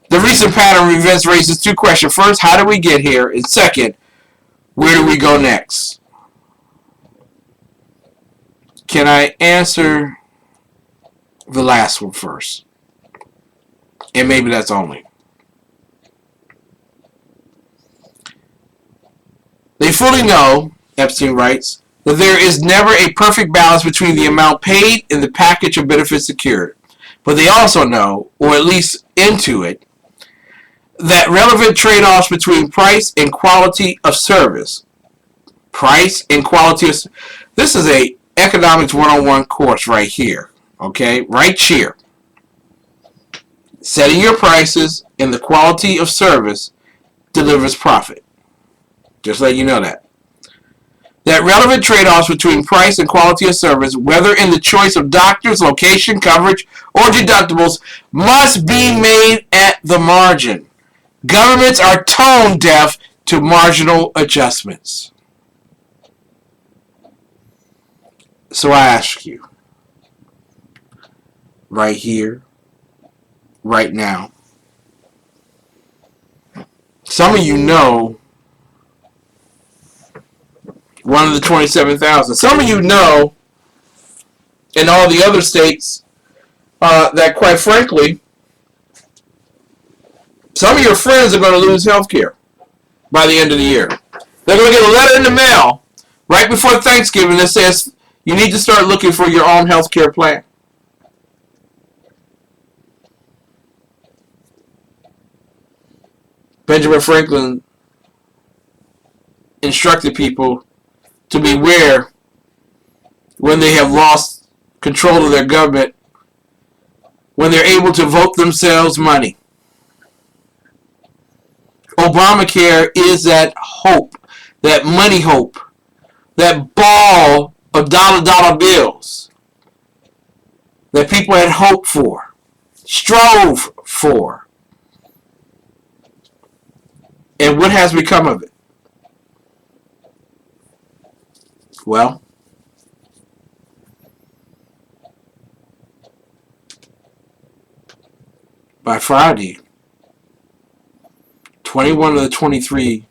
S1: The recent pattern of events raises two questions. First, how did we get here? And second, where do we go next? Can I answer the last one first? And maybe that's only. They fully know, Epstein writes, that there is never a perfect balance between the amount paid and the package of benefits secured. But they also know, or at least intuit, that relevant trade-offs between price and quality of service. Price and quality of service. This is a economics 101 course right here. Okay, right here. Setting your prices and the quality of service delivers profit. Just let you know that. That relevant trade-offs between price and quality of service, whether in the choice of doctors, location, coverage, or deductibles, must be made at the margin. Governments are tone deaf to marginal adjustments. So I ask you, right here, right now, some of you know one of the 27,000. Some of you know in all the other states that, quite frankly, some of your friends are going to lose health care by the end of the year. They're going to get a letter in the mail right before Thanksgiving that says you need to start looking for your own health care plan. Benjamin Franklin instructed people to beware when they have lost control of their government, when they're able to vote themselves money. Obamacare is that hope, that money hope that ball of dollar bills that people had hoped for, strove for. And what has become of it? Well, by Friday, 21 of the 23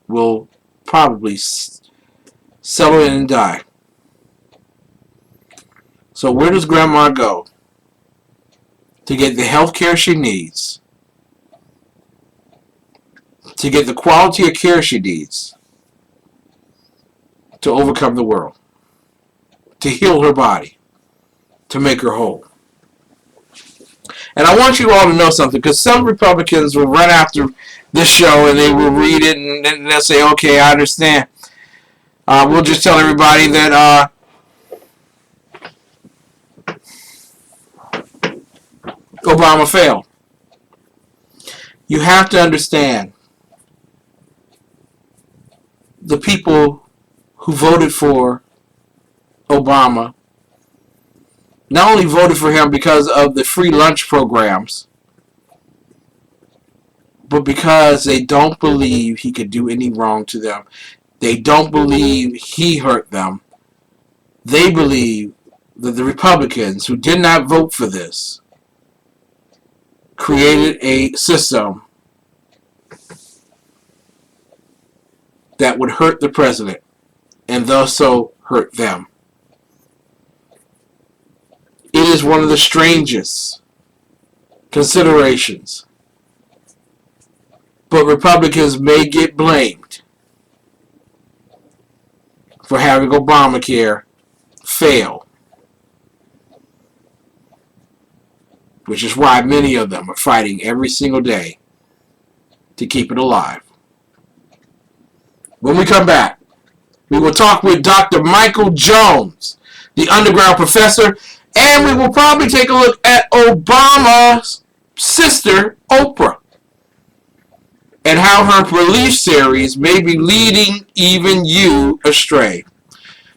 S1: will probably settle in and die. So where does Grandma go to get the health care she needs, to get the quality of care she needs, to overcome the world, to heal her body, to make her whole? And I want you all to know something, because some Republicans will run after this show and they will read it and they'll say, okay, I understand. We'll just tell everybody that Obama failed. You have to understand, the people who voted for Obama not only voted for him because of the free lunch programs, but because they don't believe he could do any wrong to them. They don't believe he hurt them. They believe that the Republicans, who did not vote for this, created a system that would hurt the president and thus so hurt them. It is one of the strangest considerations. But Republicans may get blamed for having Obamacare fail, which is why many of them are fighting every single day to keep it alive. When we come back, we will talk with Dr. Michael Jones, the underground professor, and we will probably take a look at Obama's sister, Oprah, and how her relief series may be leading even you astray.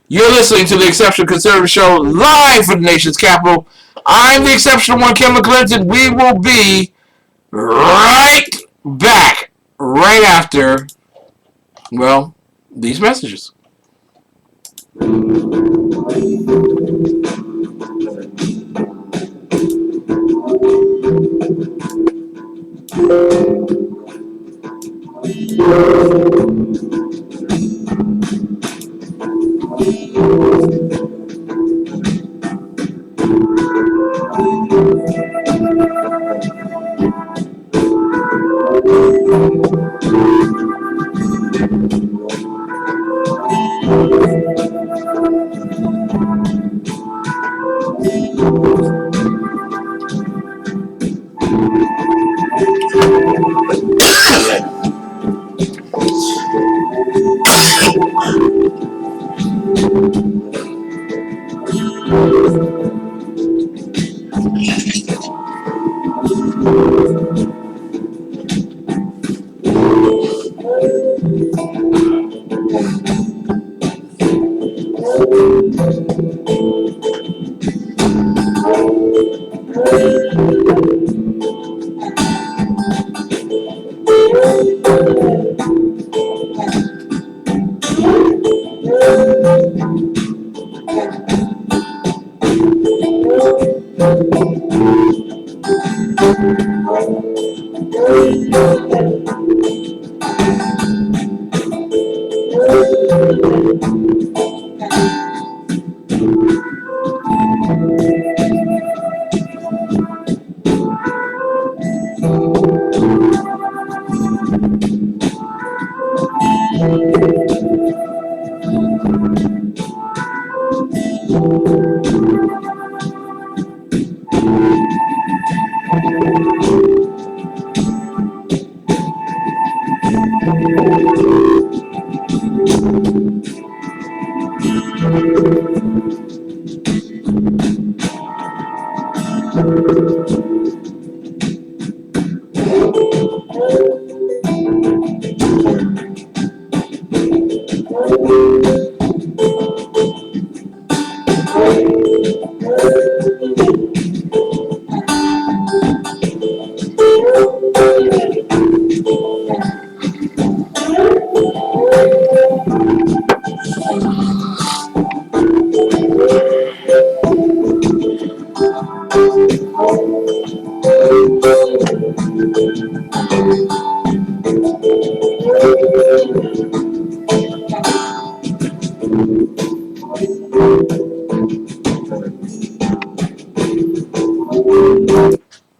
S1: You're listening to the Exceptional Conservative Show, live from the nation's capital. I'm the Exceptional One, Kim McClinton. We will be right back, right after, well, these messages.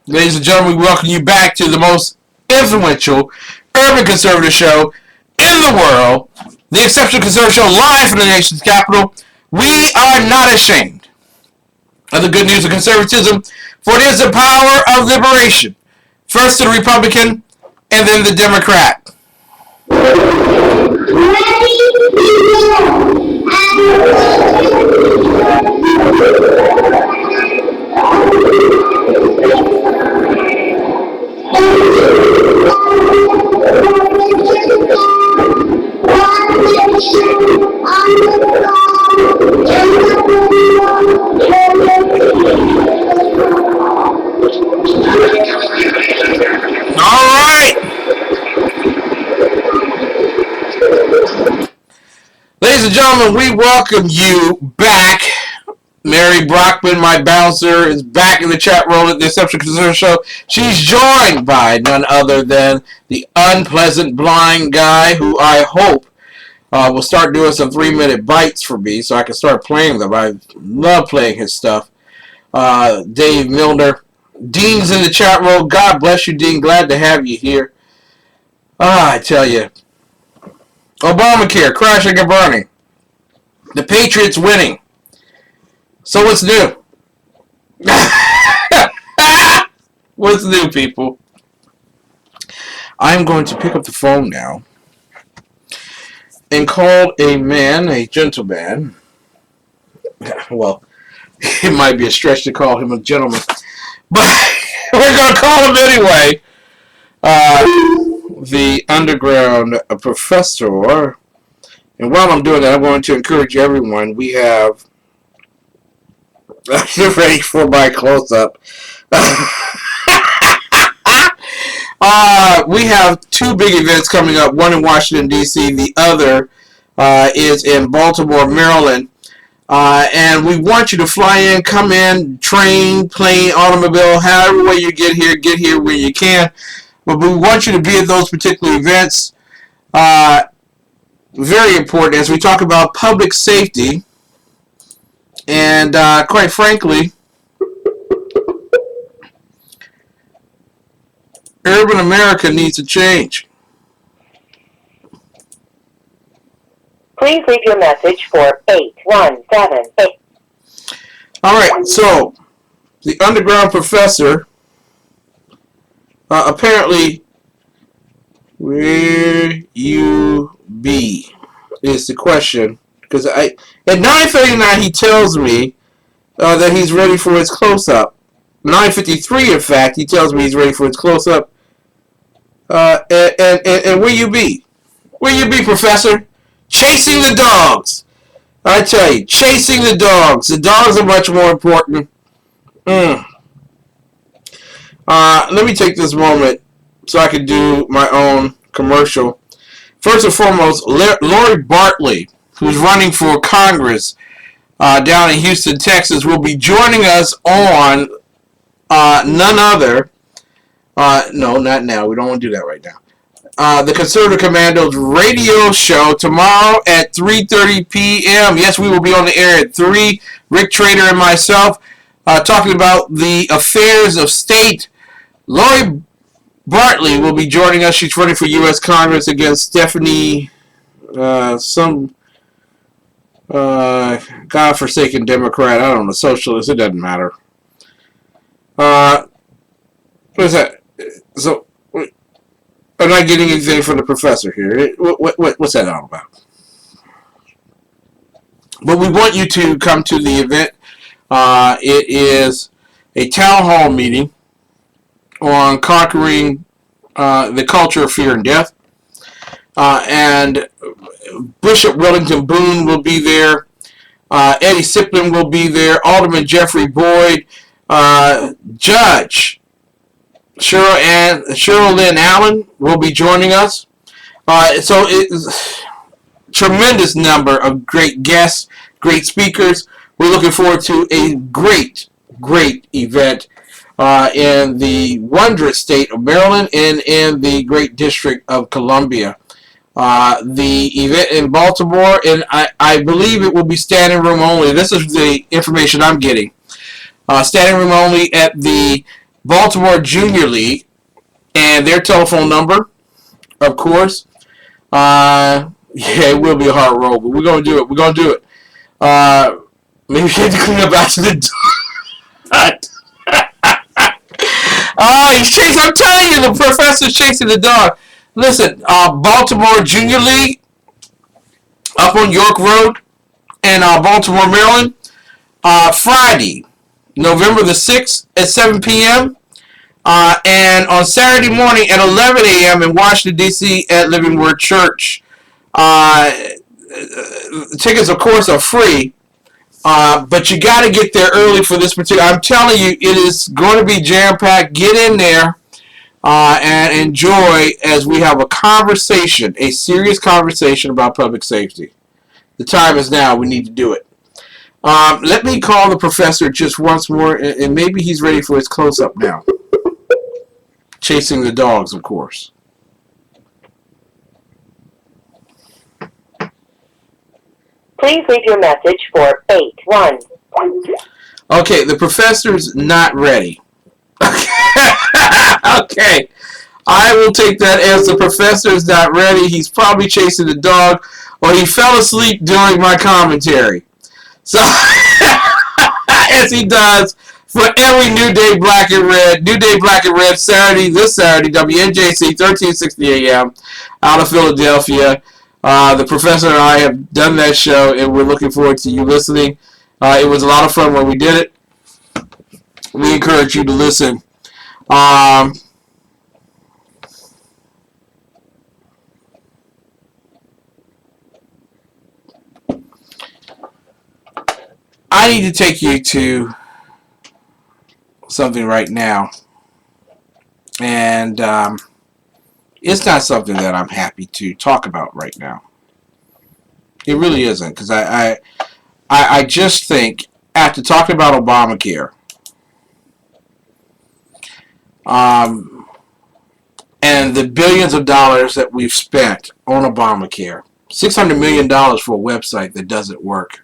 S1: Ladies and gentlemen, we welcome you back to the most influential urban conservative show in the world, the Exceptional Conservative Show, live from the nation's capital. We are not ashamed of the good news of conservatism, for it is the power of liberation. First the Republican, and then the Democrat. All right. Ladies and gentlemen, we welcome you back. Mary Brockman, my bouncer, is back in the chat room at the Exceptional Conservative Show. She's joined by none other than the unpleasant blind guy, who I hope will start doing some 3-minute bites for me so I can start playing them. I love playing his stuff. Dave Milner. Dean's in the chat room. God bless you, Dean. Glad to have you here. I tell you. Obamacare, crashing and burning. The Patriots winning. So what's new? What's new, people? I'm going to pick up the phone now and call a man, a gentleman. Well, it might be a stretch to call him a gentleman, but we're going to call him anyway. The underground professor. And while I'm doing that, I'm going to encourage everyone. We have... Get ready for my close-up. We have two big events coming up. One in Washington, D.C. The other is in Baltimore, Maryland. And we want you to fly in, come in, train, plane, automobile, however way you get here when you can. But we want you to be at those particular events. Very important as we talk about public safety. And quite frankly, urban America needs to change.
S4: Please leave your message for 8178.
S1: All right, so the underground professor, apparently, where you be is the question. Because at 9:39 he tells me that he's ready for his close-up. 9:53, in fact, he tells me he's ready for his close-up. And where you be? Where you be, Professor? Chasing the dogs. I tell you, chasing the dogs. The dogs are much more important. Let me take this moment so I can do my own commercial. First and foremost, Lori Bartley, who's running for Congress down in Houston, Texas, will be joining us on none other. No, not now. We don't want to do that right now. The Conservative Commandos radio show tomorrow at 3:30 p.m. Yes, we will be on the air at 3. Rick Trader and myself talking about the affairs of state. Lori Bartley will be joining us. She's running for U.S. Congress against Stephanie, some godforsaken Democrat. I don't know, socialist. It doesn't matter. What is that? So, I'm not getting anything from the professor here. What's that all about? But we want you to come to the event. It is a town hall meeting on conquering the culture of fear and death. And Bishop Wellington Boone will be there. Eddie Siplin will be there. Alderman Jeffrey Boyd. Judge Cheryl Lynn Allen will be joining us. So it's a tremendous number of great guests, great speakers. We're looking forward to a great event. in the wondrous state of Maryland and in the great District of Columbia. The event in Baltimore, and I believe it will be standing room only. This is the information I'm getting. Standing room only at the Baltimore Junior League, and their telephone number, of course. Yeah, it will be a hard roll, but we're gonna do it. We're gonna do it. Maybe you have to clean up after the dog. Oh, he's chasing. I'm telling you, the professor's chasing the dog. Listen, Baltimore Junior League up on York Road in Baltimore, Maryland. Friday, November the 6th at 7 p.m. And on Saturday morning at 11 a.m. in Washington, D.C. at Living Word Church. Tickets, of course, are free. But you got to get there early for this particular. I'm telling you, it is going to be jam-packed. Get in there and enjoy as we have a conversation, a serious conversation about public safety. The time is now. We need to do it. Let me call the professor just once more, and maybe he's ready for his close-up now. Chasing the dogs, of course.
S4: Please leave your message for 81.
S1: Okay, the professor's not ready. Okay. I will take that as the professor is not ready. He's probably chasing the dog, or he fell asleep during my commentary. So, as he does for every New Day Black and Red. New Day Black and Red Saturday, this Saturday, WNJC, 1360 a.m. out of Philadelphia. The professor and I have done that show, and we're looking forward to you listening. It was a lot of fun when we did it. We encourage you to listen. I need to take you to something right now. And it's not something that I'm happy to talk about right now. It really isn't, because I just think, after talking about Obamacare, and the billions of dollars that we've spent on Obamacare, $600 million for a website that doesn't work,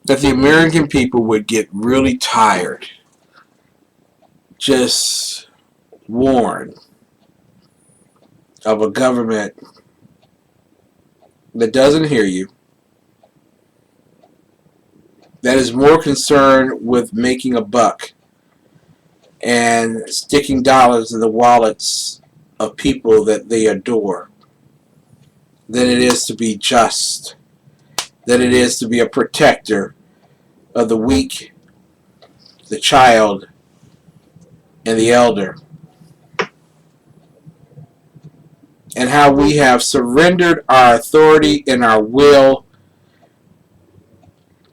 S1: that the American people would get really tired, just worn of a government that doesn't hear you, that is more concerned with making a buck and sticking dollars in the wallets of people that they adore than it is to be just, than it is to be a protector of the weak, the child, and the elder. And how we have surrendered our authority and our will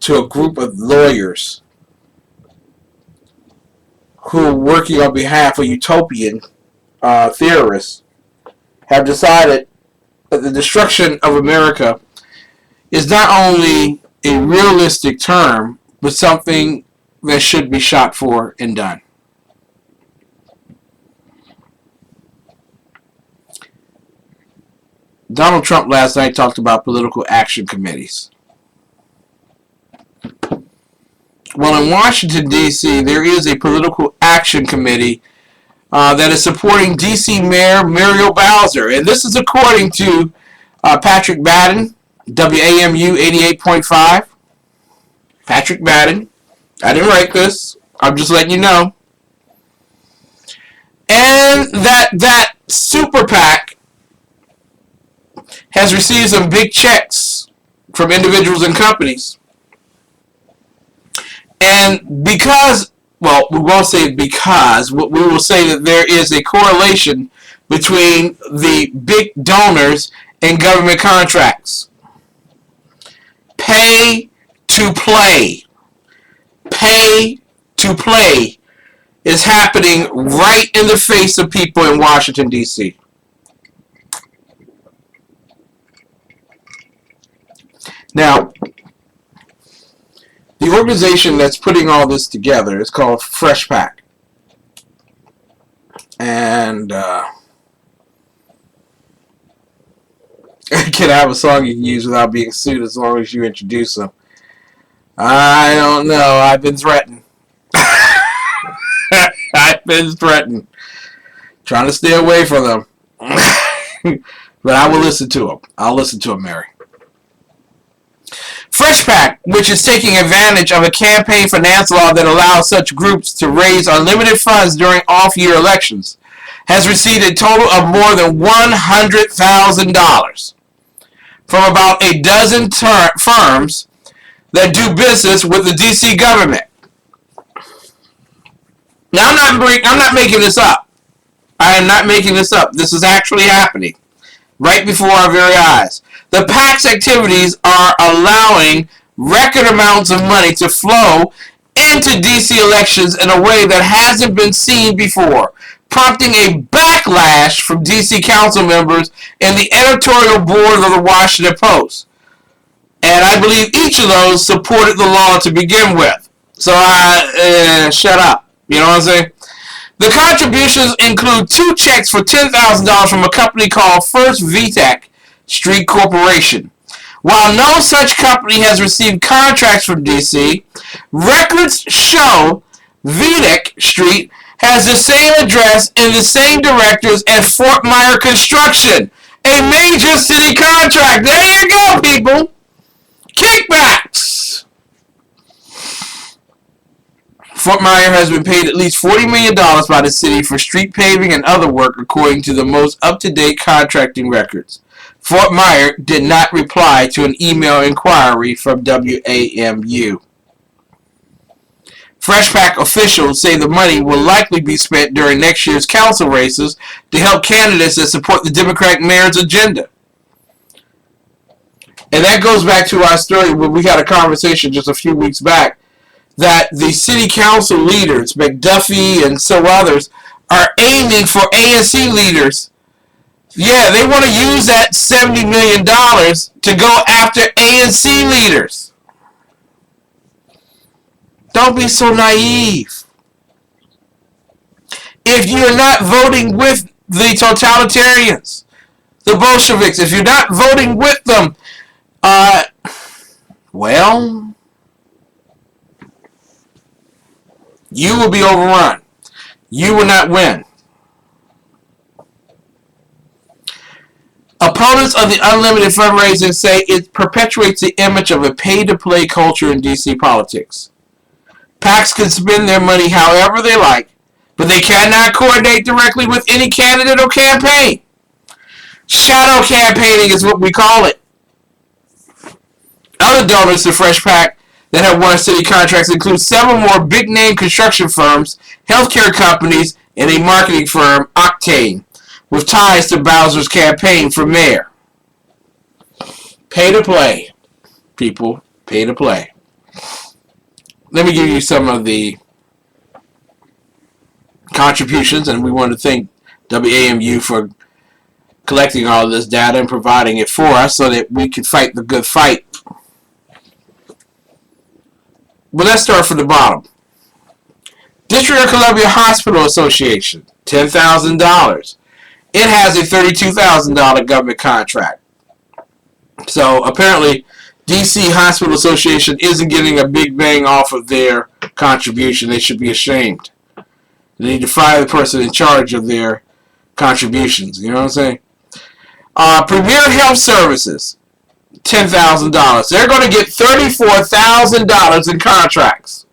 S1: to a group of lawyers who are working on behalf of utopian theorists, have decided that the destruction of America is not only a realistic term, but something that should be shot for and done. Donald Trump last night talked about political action committees. Well, in Washington, D.C., there is a political action committee that is supporting D.C. Mayor Muriel Bowser. And this is according to Patrick Madden, WAMU 88.5. Patrick Madden. I didn't write this. I'm just letting you know. And that super PAC has received some big checks from individuals and companies. And because, well, we won't say because, we will say that there is a correlation between the big donors and government contracts. Pay to play. Pay to play is happening right in the face of people in Washington, D.C. Now, The organization that's putting all this together is called FreshPack. And can I have a song you can use without being sued as long as you introduce them? I don't know. I've been threatened. I've been threatened. Trying to stay away from them. But I will listen to them. I'll listen to them, Mary. FreshPack, which is taking advantage of a campaign finance law that allows such groups to raise unlimited funds during off-year elections, has received a total of more than $100,000 from about a dozen firms that do business with the D.C. government. Now, I'm not making this up. I am not making this up. This is actually happening right before our very eyes. The PAC's activities are allowing record amounts of money to flow into D.C. elections in a way that hasn't been seen before, prompting a backlash from D.C. council members and the editorial board of the Washington Post. And I believe each of those supported the law to begin with. So shut up. You know what I'm saying? The contributions include 2 checks for $10,000 from a company called First VTech Street Corporation. While no such company has received contracts from D.C., records show VTech Street has the same address and the same directors as Fort Myers Construction, a major city contract. There you go, people. Kickbacks. Fort Myers has been paid at least $40 million by the city for street paving and other work, according to the most up-to-date contracting records. Fort Myers did not reply to an email inquiry from WAMU. FreshPack officials say the money will likely be spent during next year's council races to help candidates that support the Democratic mayor's agenda. And that goes back to our story when we had a conversation just a few weeks back that the city council leaders, McDuffie and so others, are aiming for ANC leaders. Yeah, they want to use that $70 million to go after ANC leaders. Don't be so naive. If you're not voting with the totalitarians, the Bolsheviks, if you're not voting with them, well, you will be overrun. You will not win. Opponents of the unlimited fundraising say it perpetuates the image of a pay-to-play culture in D.C. politics. PACs can spend their money however they like, but they cannot coordinate directly with any candidate or campaign. Shadow campaigning is what we call it. Other donors to FreshPack that have won city contracts include several more big-name construction firms, healthcare companies, and a marketing firm, Octane, with ties to Bowser's campaign for mayor. Pay to play, people. Pay to play. Let me give you some of the contributions, and we want to thank WAMU for collecting all of this data and providing it for us so that we can fight the good fight. But let's start from the bottom. District of Columbia Hospital Association, $10,000. It has a $32,000 government contract. So apparently, DC Hospital Association isn't getting a big bang off of their contribution. They should be ashamed. They need to fire the person in charge of their contributions. You know what I'm saying? Premier Health Services, $10,000. They're going to get $34,000 in contracts.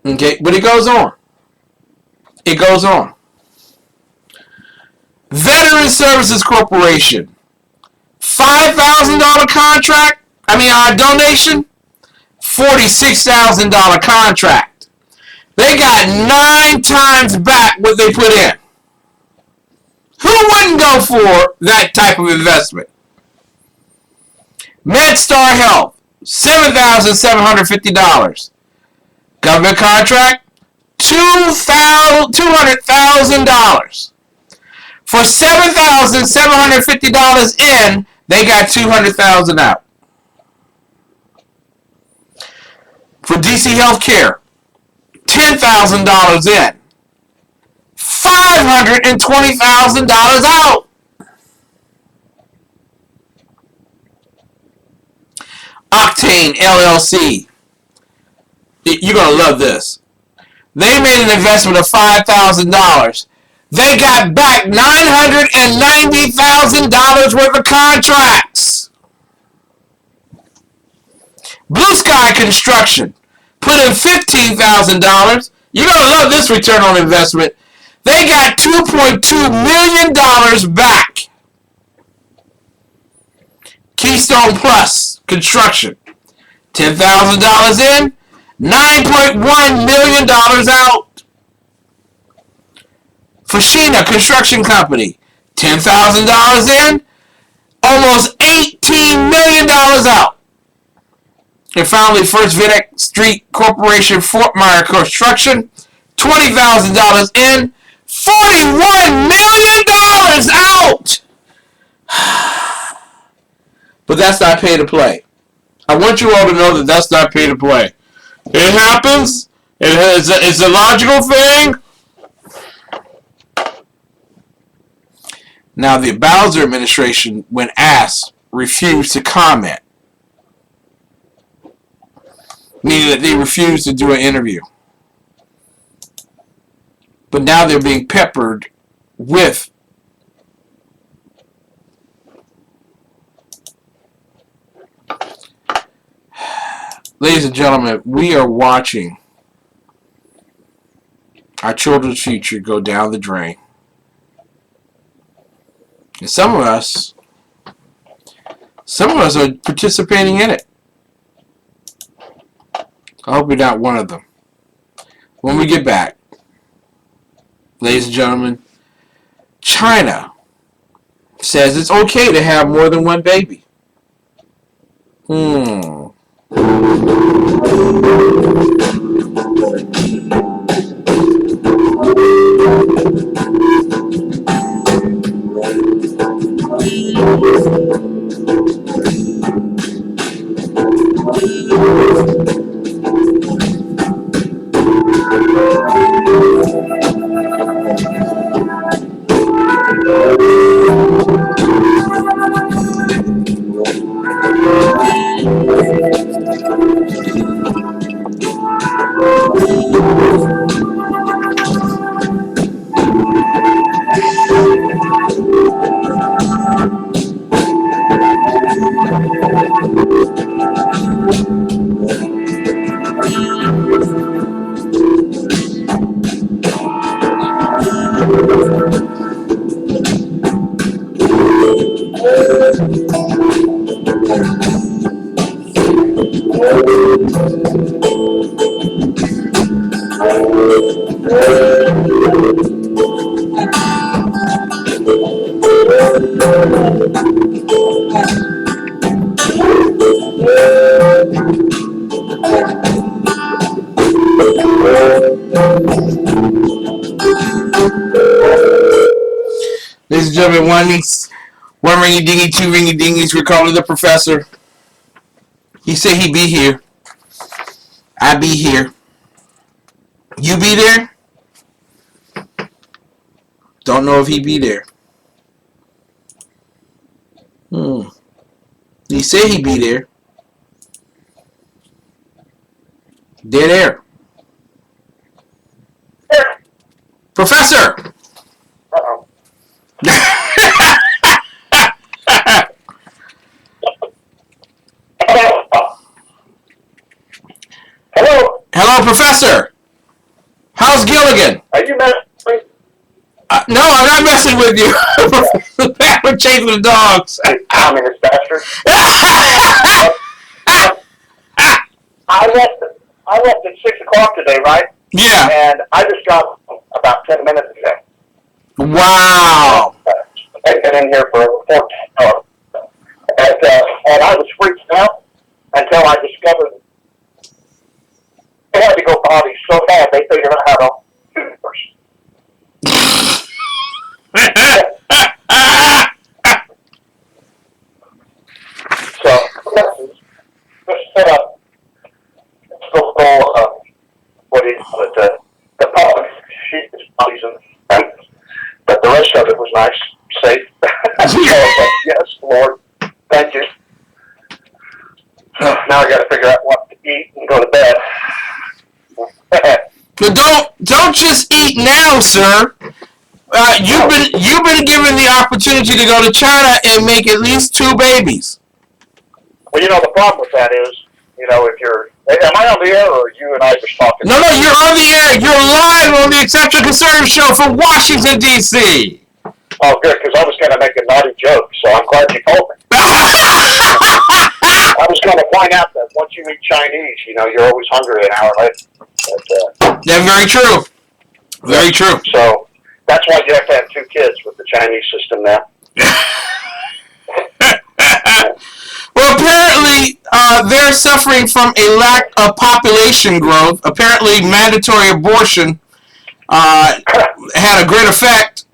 S1: Okay, but it goes on. It goes on. Veteran Services Corporation, $5,000 contract. Donation, $46,000 contract. They got 9 times back what they put in. Who wouldn't go for that type of investment? MedStar Health, $7,750. Government contract, $200,000. For $7,750 in, they got $200,000 out. For DC Healthcare, $10,000 in, $520,000 out. Octane LLC. You're going to love this. They made an investment of $5,000. They got back $990,000 worth of contracts. Blue Sky Construction put in $15,000. You're going to love this return on investment. They got $2.2 million back. Keystone Plus Construction, $10,000 in, $9.1 million out. Fushina Construction Company, $10,000 in, almost $18 million out. And finally, First Vinex Street Corporation Fort Myers Construction, $20,000 in, $41 million out. But that's not pay to play. I want you all to know that that's not pay to play. It happens. It's a logical thing. Now, the Bowser administration, when asked, refused to comment. Meaning that they refused to do an interview. But now they're being peppered with ladies and gentlemen, we are watching our children's future go down the drain. And some of us are participating in it. I hope you're not one of them. When we get back, ladies and gentlemen, China says it's okay to have more than one baby. Ladies and gentlemen, one ringy dingy, two ringy dingies. We're calling the professor. He said he'd be here. I be here. You be there? Don't know if he be there. He said he'd be there. Dead air. Professor!
S5: Uh-oh. Hello?
S1: Hello, Professor! How's Gilligan?
S5: Are you messing?
S1: No, I'm not messing with you. We're chasing the dogs.
S5: Communist bastard. I left at 6 o'clock today, right?
S1: Yeah.
S5: And I just got about 10 minutes ago.
S1: Wow.
S5: I've been in here for 14 hours. And I was freaked out until I discovered they had to go body so bad they figured out how to shoot first. So, just set up. Let's go baby, but the pug, she's and but the rest of it was nice, safe. So, yes, Lord, thank you. Now I got to figure out what to eat and go to bed.
S1: But don't just eat now, sir. You've been given the opportunity to go to China and make at least 2 babies.
S5: Well, the problem with that is, if you're, am I on the air or are you and I just talking?
S1: No, you're on the air. You're live on the Exceptional Conservative Show from Washington, D.C.
S5: Oh, good, because I was going to make a naughty joke, so I'm glad you told me. I was going to point out that once you eat Chinese, you're always hungry an hour later. But,
S1: yeah, very true. Very true.
S5: So that's why you have to have 2 kids with the Chinese system now.
S1: Well, apparently, they're suffering from a lack of population growth. Apparently, mandatory abortion had a great effect.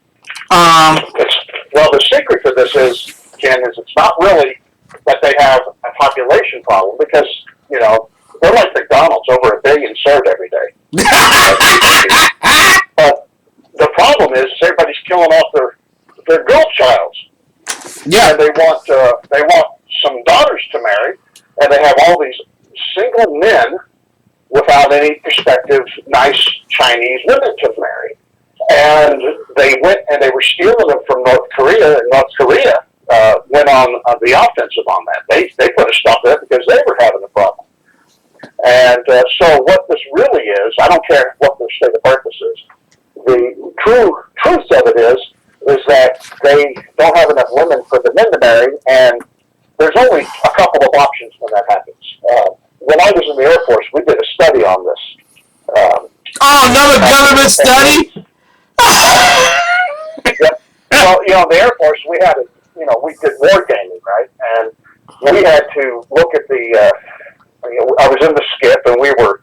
S5: Well, the secret to this is, Ken, is it's not really that they have a population problem because, they're like McDonald's, over 1 billion served every day. But the problem is everybody's killing off their girl childs.
S1: Yeah.
S5: And they want some daughters to marry, and they have all these single men without any prospective nice Chinese women to marry. And they went and they were stealing them from North Korea, and North Korea went on the offensive on that. They put a stop to it because they were having a problem. And so what this really is, I don't care what their state of purpose is, the truth of it is that they don't have enough women for the men to marry, and there's only a couple of options when that happens. When I was in the Air Force, we did a study on this.
S1: Another government study?
S5: Yep. Well, in the Air Force, we did war gaming, right? And we had to look at I was in the skip, and we were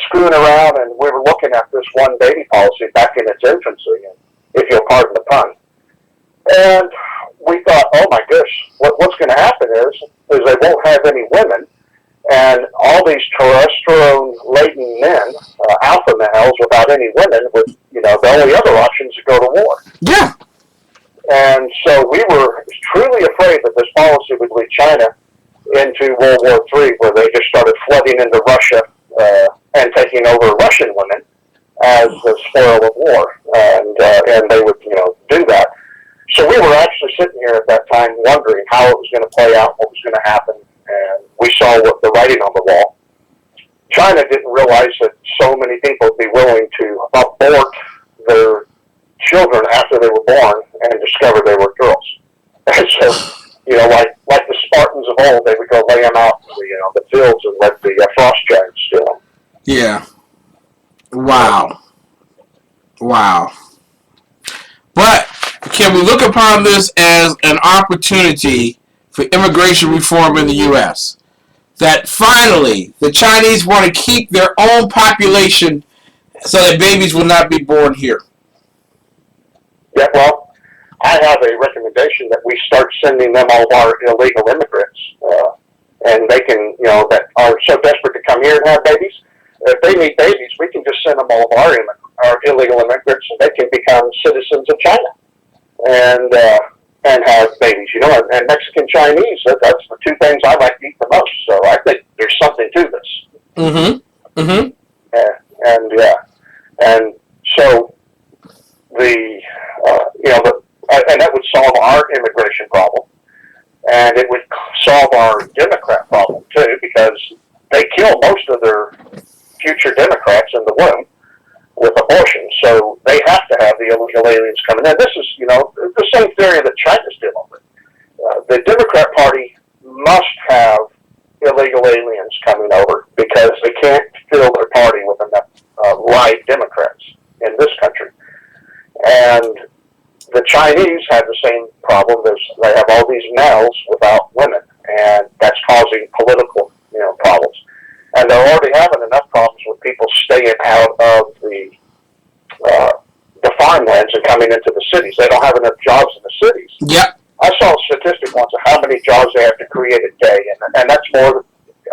S5: screwing around, and we were looking at this one baby policy back in its infancy, if you'll pardon the pun. And we thought, oh my gosh, what's going to happen is they won't have any women, and all these testosterone-laden men, alpha males without any women, with the only other option is to go to war.
S1: Yeah.
S5: And so we were truly afraid that this policy would lead China into World War III, where they just started flooding into Russia and taking over Russian women as the spoil of war, and they would do that. So we were actually sitting here at that time wondering how it was going to play out, what was going to happen, and we saw the writing on the wall. China didn't realize that so many people would be willing to abort their children after they were born and discover they were girls. And so, like the Spartans of old, they would go lay them out in the fields and let the frost giants steal them.
S1: Yeah. Wow. But can we look upon this as an opportunity for immigration reform in the U.S.? That finally the Chinese want to keep their own population so that babies will not be born here.
S5: Yeah, well, I have a recommendation that we start sending them all of our illegal immigrants, and they can, that are so desperate to come here and have babies. If they need babies, we can just send them all of our illegal immigrants, and they can become citizens of China and have babies. And Mexican Chinese, that's the 2 things I like to eat the most. So I think there's something to this.
S1: Mm-hmm. Mm-hmm.
S5: And so and that would solve our immigration problem, and it would solve our Democrat problem too, because they kill most of their future Democrats in the womb with abortion. So they have to have the illegal aliens coming in. This is, the same theory that China's dealing with. The Democrat Party must have illegal aliens coming over because they can't fill their party with enough right Democrats in this country. And the Chinese have the same problem. They have all these males without women, and that's causing political, problems. And they're already having enough problems with people staying out of the farmlands and coming into the cities. They don't have enough jobs in the cities.
S1: Yep.
S5: I saw a statistic once of how many jobs they have to create a day, and that's more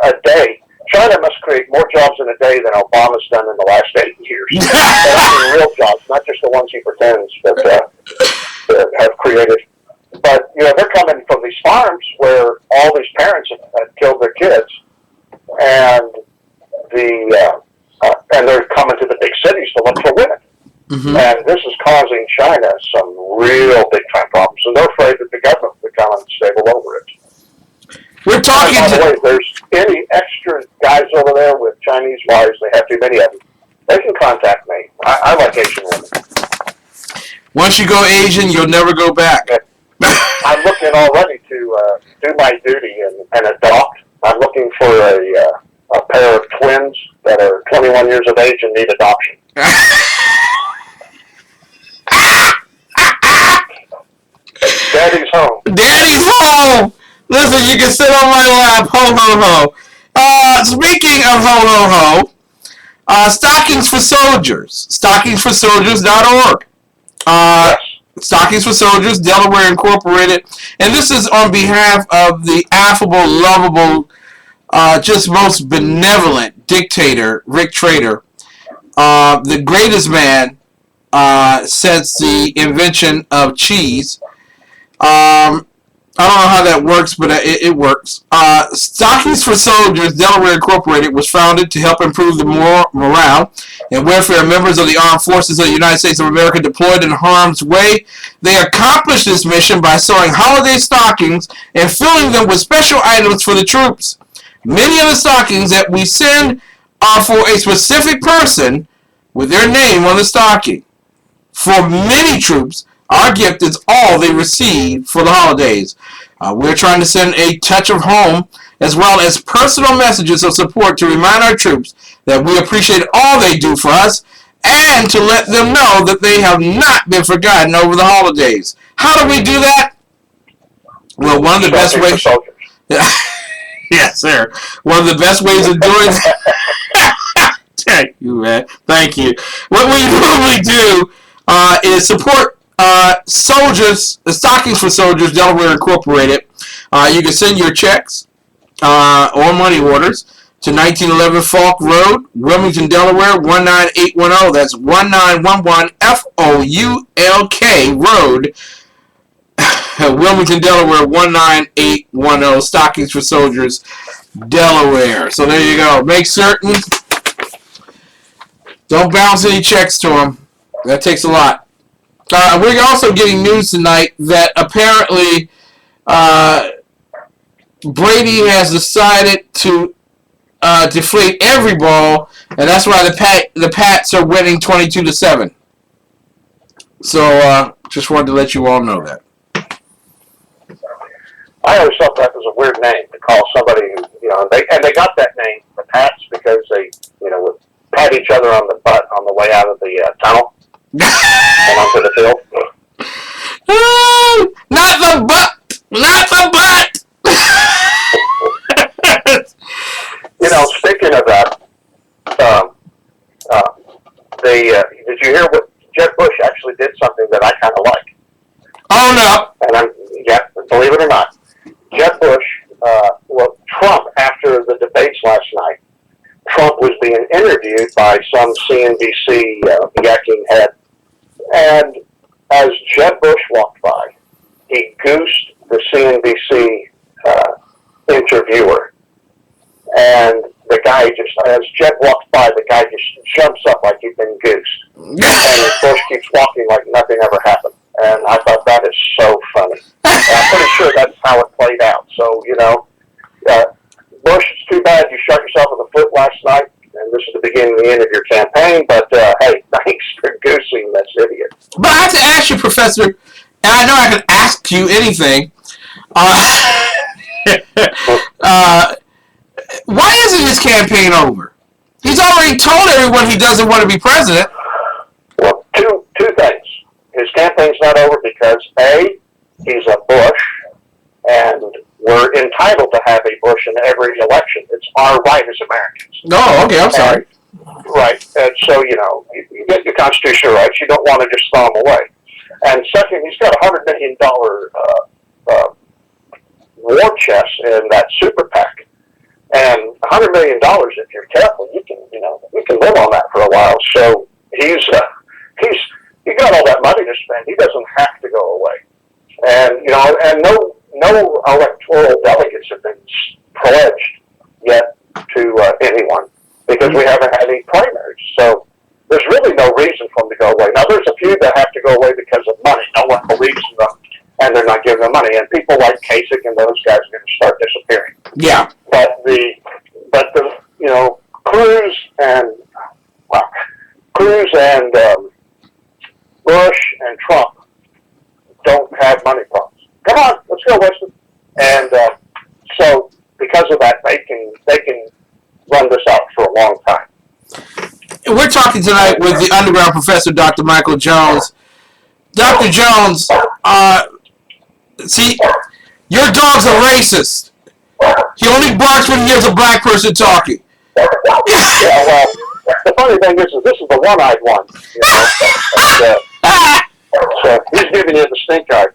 S5: a day China must create more jobs in a day than Obama's done in the last 8 years. And I mean real jobs, not just the ones he pretends that have created. But, you know, they're coming from these farms where all these parents have killed their kids, and and they're coming to the big cities to look for women.
S1: Mm-hmm.
S5: And this is causing China some real big time problems, and they're afraid that the government will become unstable over it.
S1: We're talking
S5: and by the way, if there's any extra guys over there with Chinese wives, they have too many of them, they can contact me. I like Asian women.
S1: Once you go Asian, you'll never go back.
S5: I'm looking already to do my duty and adopt. I'm looking for a pair of twins that are 21 years of age and need adoption. Daddy's home.
S1: Daddy's home! Listen, you can sit on my lap. Ho, ho, ho. Speaking of ho, ho, ho, Stockings for Soldiers. StockingsForSoldiers.org.
S5: Yes.
S1: Stockings for Soldiers, Delaware Incorporated. And this is on behalf of the affable, lovable, just most benevolent dictator, Rick Trader. The greatest man since the invention of cheese. I don't know how that works, but it works. Stockings for Soldiers, Delaware Incorporated, was founded to help improve the morale and welfare of members of the armed forces of the United States of America deployed in harm's way. They accomplished this mission by sewing holiday stockings and filling them with special items for the troops. Many of the stockings that we send are for a specific person with their name on the stocking. For many troops, our gift is all they receive for the holidays. We're trying to send a touch of home as well as personal messages of support to remind our troops that we appreciate all they do for us and to let them know that they have not been forgotten over the holidays. How do we do that? Well, one of the best ways... Yes, sir. One of the best ways of doing that... Thank you, man. Thank you. What we normally do is support soldiers, the Stockings for Soldiers, Delaware Incorporated. You can send your checks or money orders to 1911 Falk Road, Wilmington, Delaware, 19810. That's 1911 FOULK Road, Wilmington, Delaware, 19810. Stockings for Soldiers, Delaware. So there you go. Make certain don't bounce any checks to them. That takes a lot. We're also getting news tonight that apparently Brady has decided to deflate every ball, and that's why the Pats are winning 22-7. So just wanted to let you all know that.
S5: I always thought that was a weird name to call somebody who, you know, they got that name, the Pats, because they, you know, would pat each other on the butt on the way out of the tunnel. And onto the field.
S1: Not the butt! Not the butt!
S5: You know, speaking of that, did you hear what Jeb Bush actually did something that I kind of like?
S1: Oh, no.
S5: And believe it or not, Jeb Bush, Trump, after the debates last night, Trump was being interviewed by some CNBC yakking head. And as Jeb Bush walked by, he goosed the CNBC interviewer. And the guy just, as Jeb walks by, the guy just jumps up like he'd been goosed. And Bush keeps walking like nothing ever happened. And I thought that is so funny. And I'm pretty sure that's how it played out. So, you know, Bush, it's too bad you shot yourself in the foot last night. And this is the beginning and the end of your campaign, but hey, thanks for goosing this idiot.
S1: But I have to ask you, Professor, and I know I can ask you anything. Why isn't his campaign over? He's already told everyone he doesn't want to be president.
S5: Well, two things. His campaign's not over because A, he's a Bush, and we're entitled to have a Bush in every election. It's our right as Americans.
S1: Oh, okay, I'm sorry.
S5: Right. And so, you know, you get your constitutional rights. You don't want to just throw them away. And second, he's got a $100 million war chest in that super PAC. And $100 million, if you're careful, you can live on that for a while. So he got all that money to spend. He doesn't have to go away. And no electoral delegates have been pledged yet to anyone because we haven't had any primaries. So there's really no reason for them to go away. Now there's a few that have to go away because of money. No one believes in them, and they're not giving them money. And people like Kasich and those guys are going to start disappearing.
S1: Yeah.
S5: But the Cruz and Bush and Trump don't have money problems. Come on, let's go, Weston. And so because of that, they can run this out for a long time.
S1: We're talking tonight with the underground professor, Dr. Michael Jones. Dr. Jones, see, your dog's a racist. He only barks when he hears a black person talking.
S5: Yeah, well, the funny thing is this is the one-eyed one. So he's giving you the stink eye.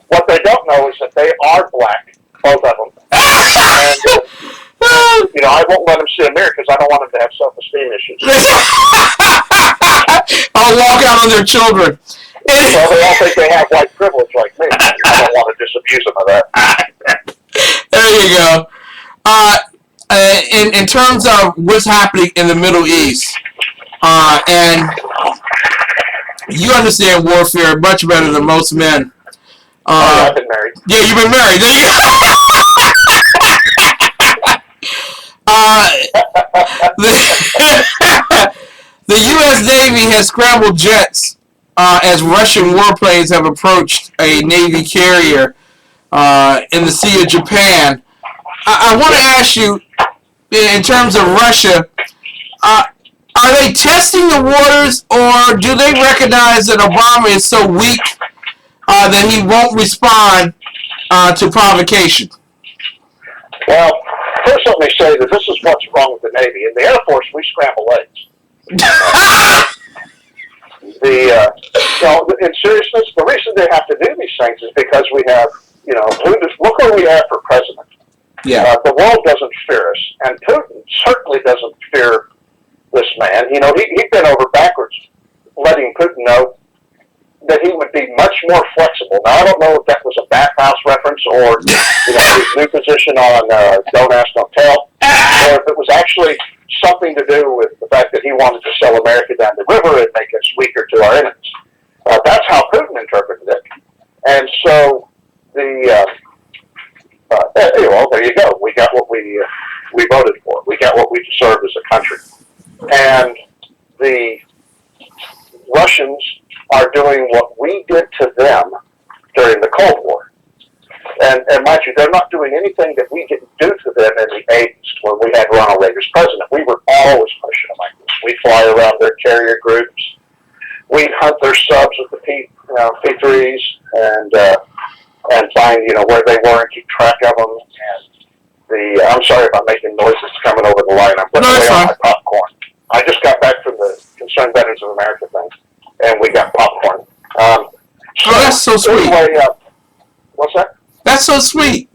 S5: What they don't know is that they are black, both of them. And, I won't let them see a mirror because I don't want them to have self-esteem issues.
S1: I'll walk out on their children.
S5: Well, they all think they have white privilege like me. I don't want to disabuse them of that.
S1: There you go. In terms of what's happening in the Middle East, and you understand warfare much better than most men.
S5: I've been married.
S1: Yeah, you've been married. There you go. The U.S. Navy has scrambled jets as Russian warplanes have approached a Navy carrier in the Sea of Japan. I want to ask you, in terms of Russia, are they testing the waters, or do they recognize that Obama is so weak that he won't respond to provocation?
S5: Well, first let me say that this is what's wrong with the Navy. In the Air Force, we scramble eggs. In seriousness, the reason they have to do these things is because we have, look what we have for president.
S1: Yeah.
S5: The world doesn't fear us, and Putin certainly doesn't fear this man. He bent over backwards, letting Putin know that he would be much more flexible. Now, I don't know if that was a bathhouse reference or his new position on Don't Ask, Don't Tell, or if it was actually something to do with the fact that he wanted to sell America down the river and make us weaker to our enemies. That's how Putin interpreted it. And so there you go. We got what we voted for. We got what we deserved as a country. And the Russians are doing what we did to them during the Cold War. And mind you, they're not doing anything that we didn't do to them in the 80s when we had Ronald Reagan as president. We were always pushing them like this. We'd fly around their carrier groups. We'd hunt their subs with the P3s and find, where they were and keep track of them. And I'm sorry if I'm making noises coming over the line. I'm putting away on my popcorn. I just got back from the Concerned Veterans of America thing, and we got popcorn.
S1: That's so sweet.
S5: Anyway, what's that?
S1: That's so sweet.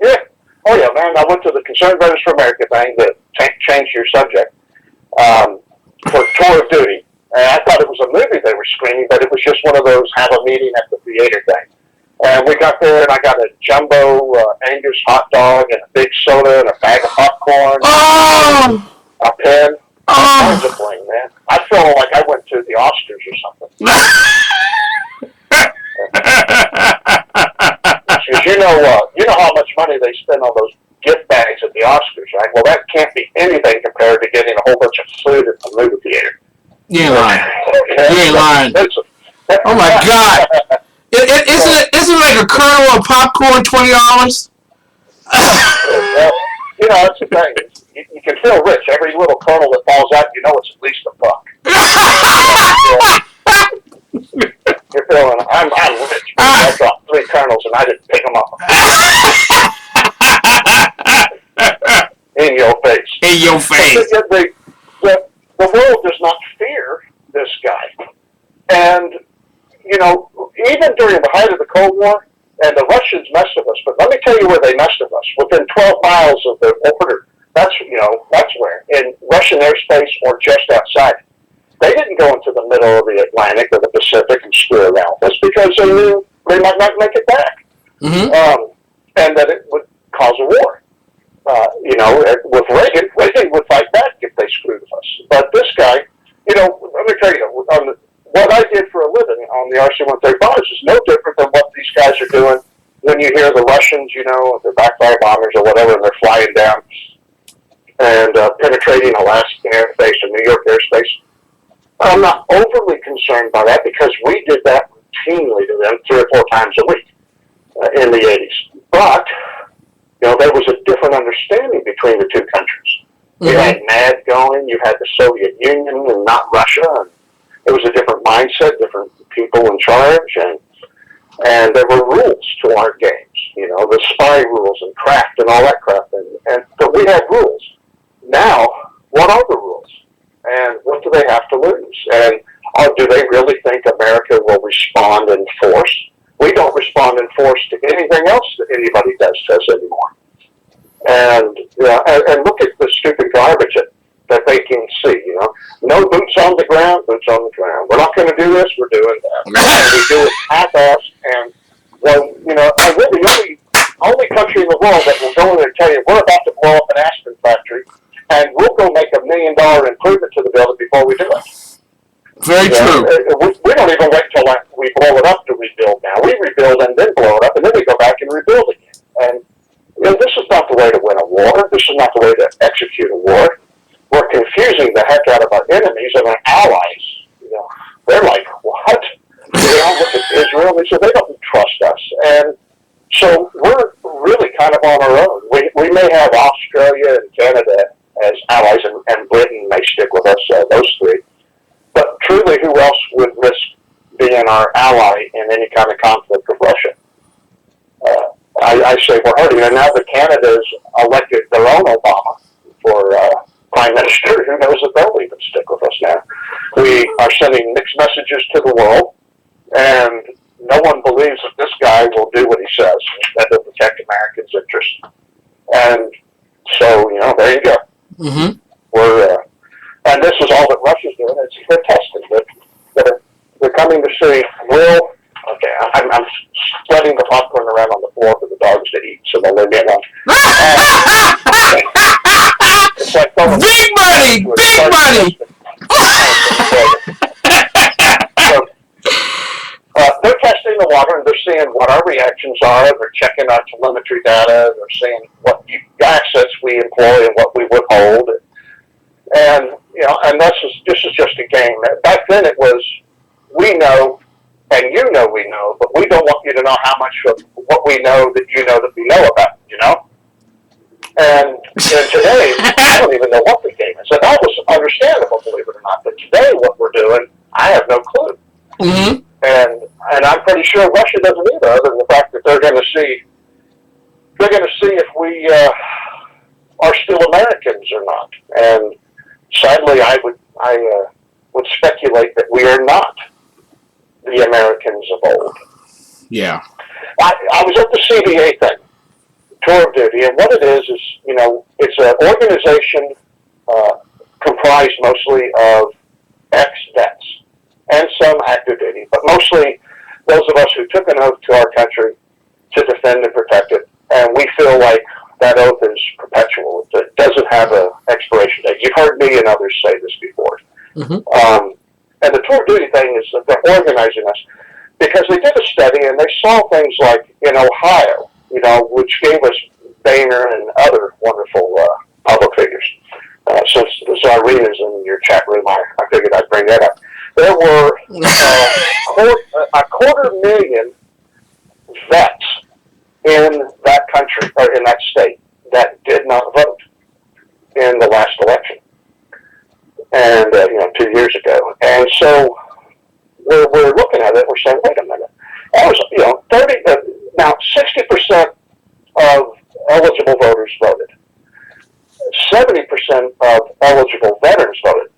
S5: Yeah. Oh, yeah, man. I went to the Concerned Veterans for America thing that changed your subject for Tour of Duty. And I thought it was a movie they were screening, but it was just one of those have a meeting at the theater thing. And we got there, and I got a jumbo Angus hot dog and a big soda and a bag of popcorn.
S1: Oh!
S5: A pen.
S1: Oh!
S5: All kinds of bling, man. I feel like I went to the Oscars or something. Because you know how much money they spend on those gift bags at the Oscars, right? Well, that can't be anything compared to getting a whole bunch of food at the movie theater.
S1: You ain't lying. You ain't lying. Oh my God! Isn't like a kernel of popcorn $20?
S5: Well, that's the thing. You can feel rich. Every little kernel that falls out, it's at least $1. You're feeling, I'm rich. I dropped 3 kernels and I didn't pick them up. In your face.
S1: In your face.
S5: The world does not fear this guy. And, even during the height of the Cold War, And the Russians messed with us. But let me tell you where they messed with us. Within 12 miles of the border, that's where, in Russian airspace or just outside. They didn't go into the middle of the Atlantic or the Pacific and screw around with us because they knew they might not make it back. And that it would cause a war. With Reagan would fight back if they screwed with us. But this guy, let me tell you, what I did for a living on the RC-135s is no different than what these guys are doing when you hear the Russians, the backfire bombers or whatever, and they're flying down and penetrating Alaska airspace and New York airspace. I'm not overly concerned by that because we did that routinely to them 3 or 4 times a week in the 80s. But, there was a different understanding between the two countries. You had NAD going, you had the Soviet Union and not Russia, and it was a different mindset, different people in charge, and there were rules to our games, the spy rules and craft and all that crap, but we had rules. Now, what are the rules? And what do they have to lose? And do they really think America will respond in force? We don't respond in force to anything else that anybody does to us anymore. And look at the stupid garbage that they can see, No boots on the ground, boots on the ground. We're not going to do this, we're doing that. And we do it half-assed, and, we're the only country in the world that will go in and tell you, we're about to blow up an aspirin factory, and we'll go make $1 million improvement to the building before we do it.
S1: Very true.
S5: We don't even wait till we blow it up to rebuild now. We rebuild and then blow it up, and then we go back and rebuild again. And this is not the way to win a war. This is not the way to execute a war. We're confusing the heck out of our enemies and our allies. They're like, what? Look at Israel. They say they don't trust us. And so we're really kind of on our own. We may have Australia and Canada as allies, and Britain may stick with us, those 3. But truly, who else would risk being our ally in any kind of conflict with Russia? I say we're hurting. And now that Canada's elected their own Obama for prime minister, who knows if they'll even stick with us now. We are sending mixed messages to the world, and no one believes that this guy will do what he says, that he'll protect Americans' interests. And so, there you go. And this is all that Russia's doing. They're testing. They're coming to see, I'm spreading the popcorn around on the floor for the dogs to eat, so they'll leave me alone. It's like
S1: big money! Big money!
S5: They're testing the water, and they're seeing what our reactions are. They're checking our telemetry data. They're seeing what assets we employ and what we withhold. And, and this is just a game. Back then it was, we know, and we know, but we don't want you to know how much of what we know that we know about, And today, I don't even know what the game is. And that was understandable, believe it or not. But today, what we're doing, I have no clue. And I'm pretty sure Russia doesn't either, other than the fact that they're going to see if we are still Americans or not. And sadly, I would speculate that we are not the Americans of old.
S1: Yeah.
S5: I was at the CBA thing, tour of duty, and what it is, it's an organization comprised mostly of ex-vets and some active duty, but mostly those of us who took an oath to our country to defend and protect it, and we feel like that oath is perpetual. It doesn't have an expiration date. You've heard me and others say this before. And the tour of duty thing is that they're organizing us because they did a study and they saw things like in Ohio, which gave us Boehner and other wonderful public figures. Since Irena's in your chat room, I figured I'd bring that up. There were a 250,000 vets in that country, or in that state, that did not vote in the last election. And, 2 years ago. And so we're looking at it, we're saying, wait a minute. That was, now 60% of eligible voters voted. 70% of eligible veterans voted.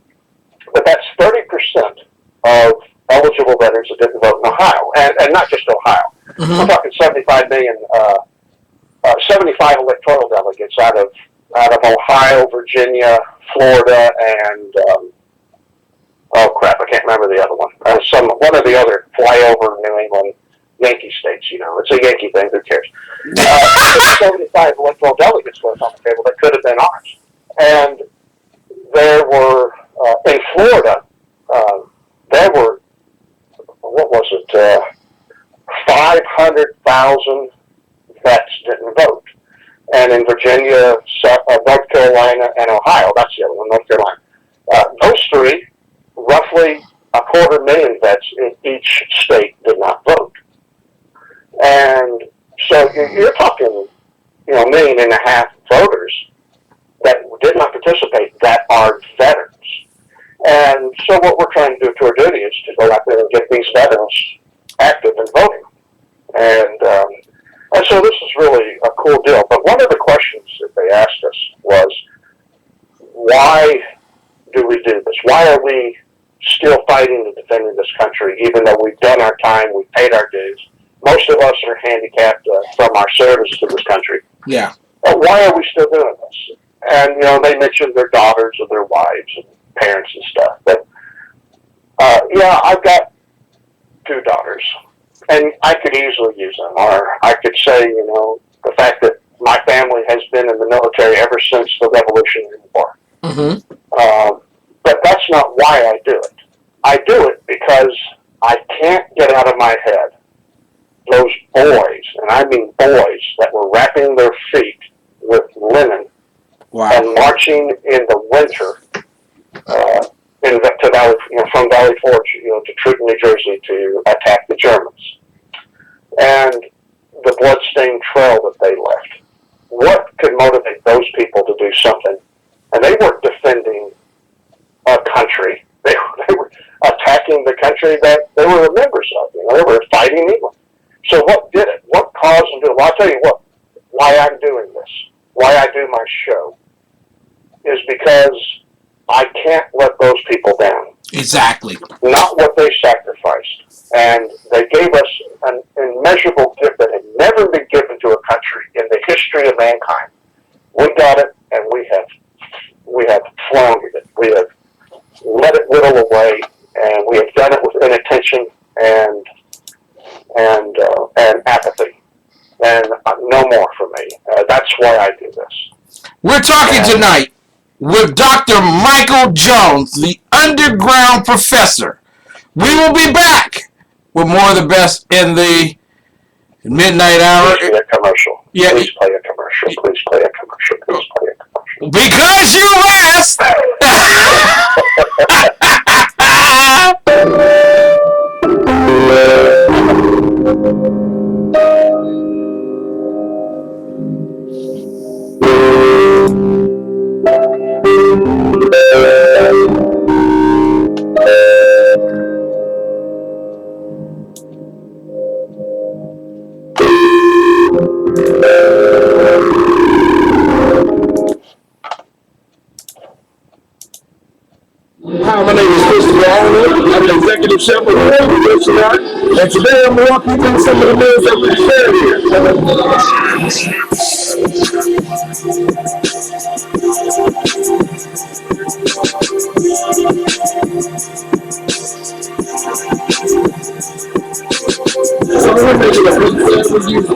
S5: But that's 30% of eligible veterans that didn't vote in Ohio. And not just Ohio. We're talking 75 million, 75 electoral delegates out of Ohio, Virginia, Florida, and oh crap, I can't remember the other one. One of the other flyover New England Yankee states. It's a Yankee thing. Who cares? 75 electoral delegates was on the table that could have been ours, and there were in Florida. There were, what was it? 500,000 vets didn't vote. And in Virginia, North Carolina, and Ohio, that's the other one, North Carolina. Those three, roughly 250,000 vets in each state did not vote. And so you're talking, 1.5 million voters that did not participate that are veterans. And so what we're trying to do to our duty is to go out there and get these veterans active in voting. And so this is really a cool deal. But one of the questions that they asked us was, why do we do this? Why are we still fighting and defending this country, even though we've done our time, we've paid our dues? Most of us are handicapped from our service to this country.
S1: Yeah.
S5: But why are we still doing this? And, they mentioned their daughters or their wives and parents and stuff. But, I've got 2 daughters, and I could easily use them. Or I could say, the fact that my family has been in the military ever since the Revolutionary War.
S1: Mm-hmm.
S5: But that's not why I do it. I do it because I can't get out of my head those boys, and I mean boys, that were wrapping their feet with linen and marching in the winter to Valley, from Valley Forge, to Trenton, New Jersey, to attack the Germans, and the bloodstained trail that they left. What could motivate those people to do something? And they weren't defending a country; they were attacking the country that they were members of. They were fighting England. So what did it? What caused them to do it? Well, I'll tell you why I'm doing this, why I do my show, is because I can't let those people down.
S1: Exactly.
S5: Not what they sacrificed. And they gave us an immeasurable gift that had never been given to a country in the history of mankind. We got it, and we have floundered it. We have let it whittle away, and we have done it with inattention and apathy. And no more for me. That's why I do this.
S1: We're talking tonight with Dr. Michael Jones, the underground professor. We will be back with more of the best in the midnight hour.
S5: Please play a commercial.
S1: Yeah.
S5: Please play a commercial. Please play a commercial. Please play a commercial.
S1: Because you asked!
S3: Hi, my name is Christopher Arnold. I'm the executive chef of the restaurant, and today I'm going to walk you through some of the meals that we share here. So we're making a pizza. We use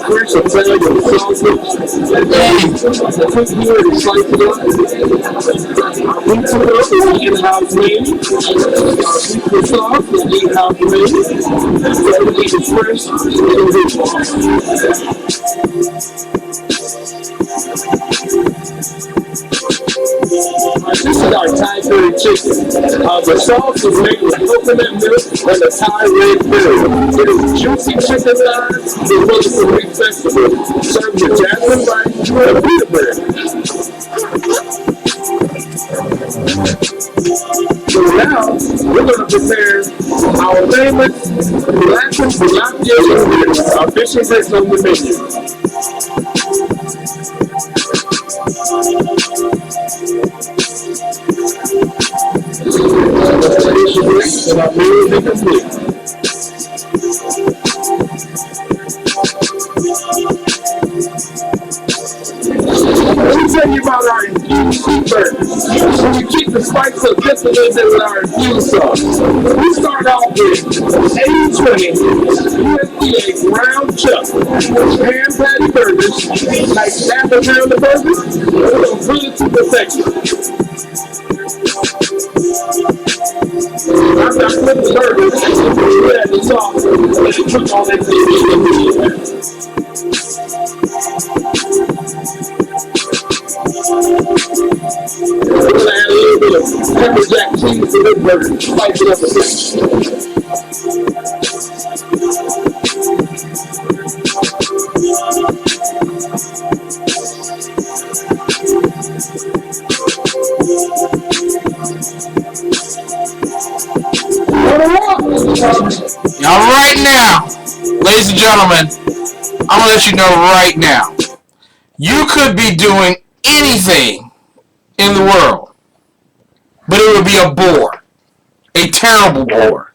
S3: fresh Italian sausage. Cook here and slice it up. Pizza dough is an in-house made. Pizza sauce is in-house made. So we eat it fresh and this is our Thai curry chicken. The sauce is made with coconut milk and a Thai red curry. It is juicy chicken thighs with multiple mixed vegetables, served with jasmine rice and pita bread. So now, we're going to prepare our favorite Latin tilapia fish, our fish and grits on the menu. And our meal will be complete. Let me tell you about our infused beef burgers. We keep the spice up just a little bit with our infused sauce. We start off with 80-20 USDA ground chuck, pan patty burgers, like half a pound of burgers, with really to perfection. After I flip the burgers, we add the sauce, and it cook all that thing. We're gonna add a little bit of pepper jack cheese to this burger, spice it up a bit.
S1: Now, right now, ladies and gentlemen, I'm going to let you know right now, you could be doing anything in the world, but it would be a bore, a terrible bore,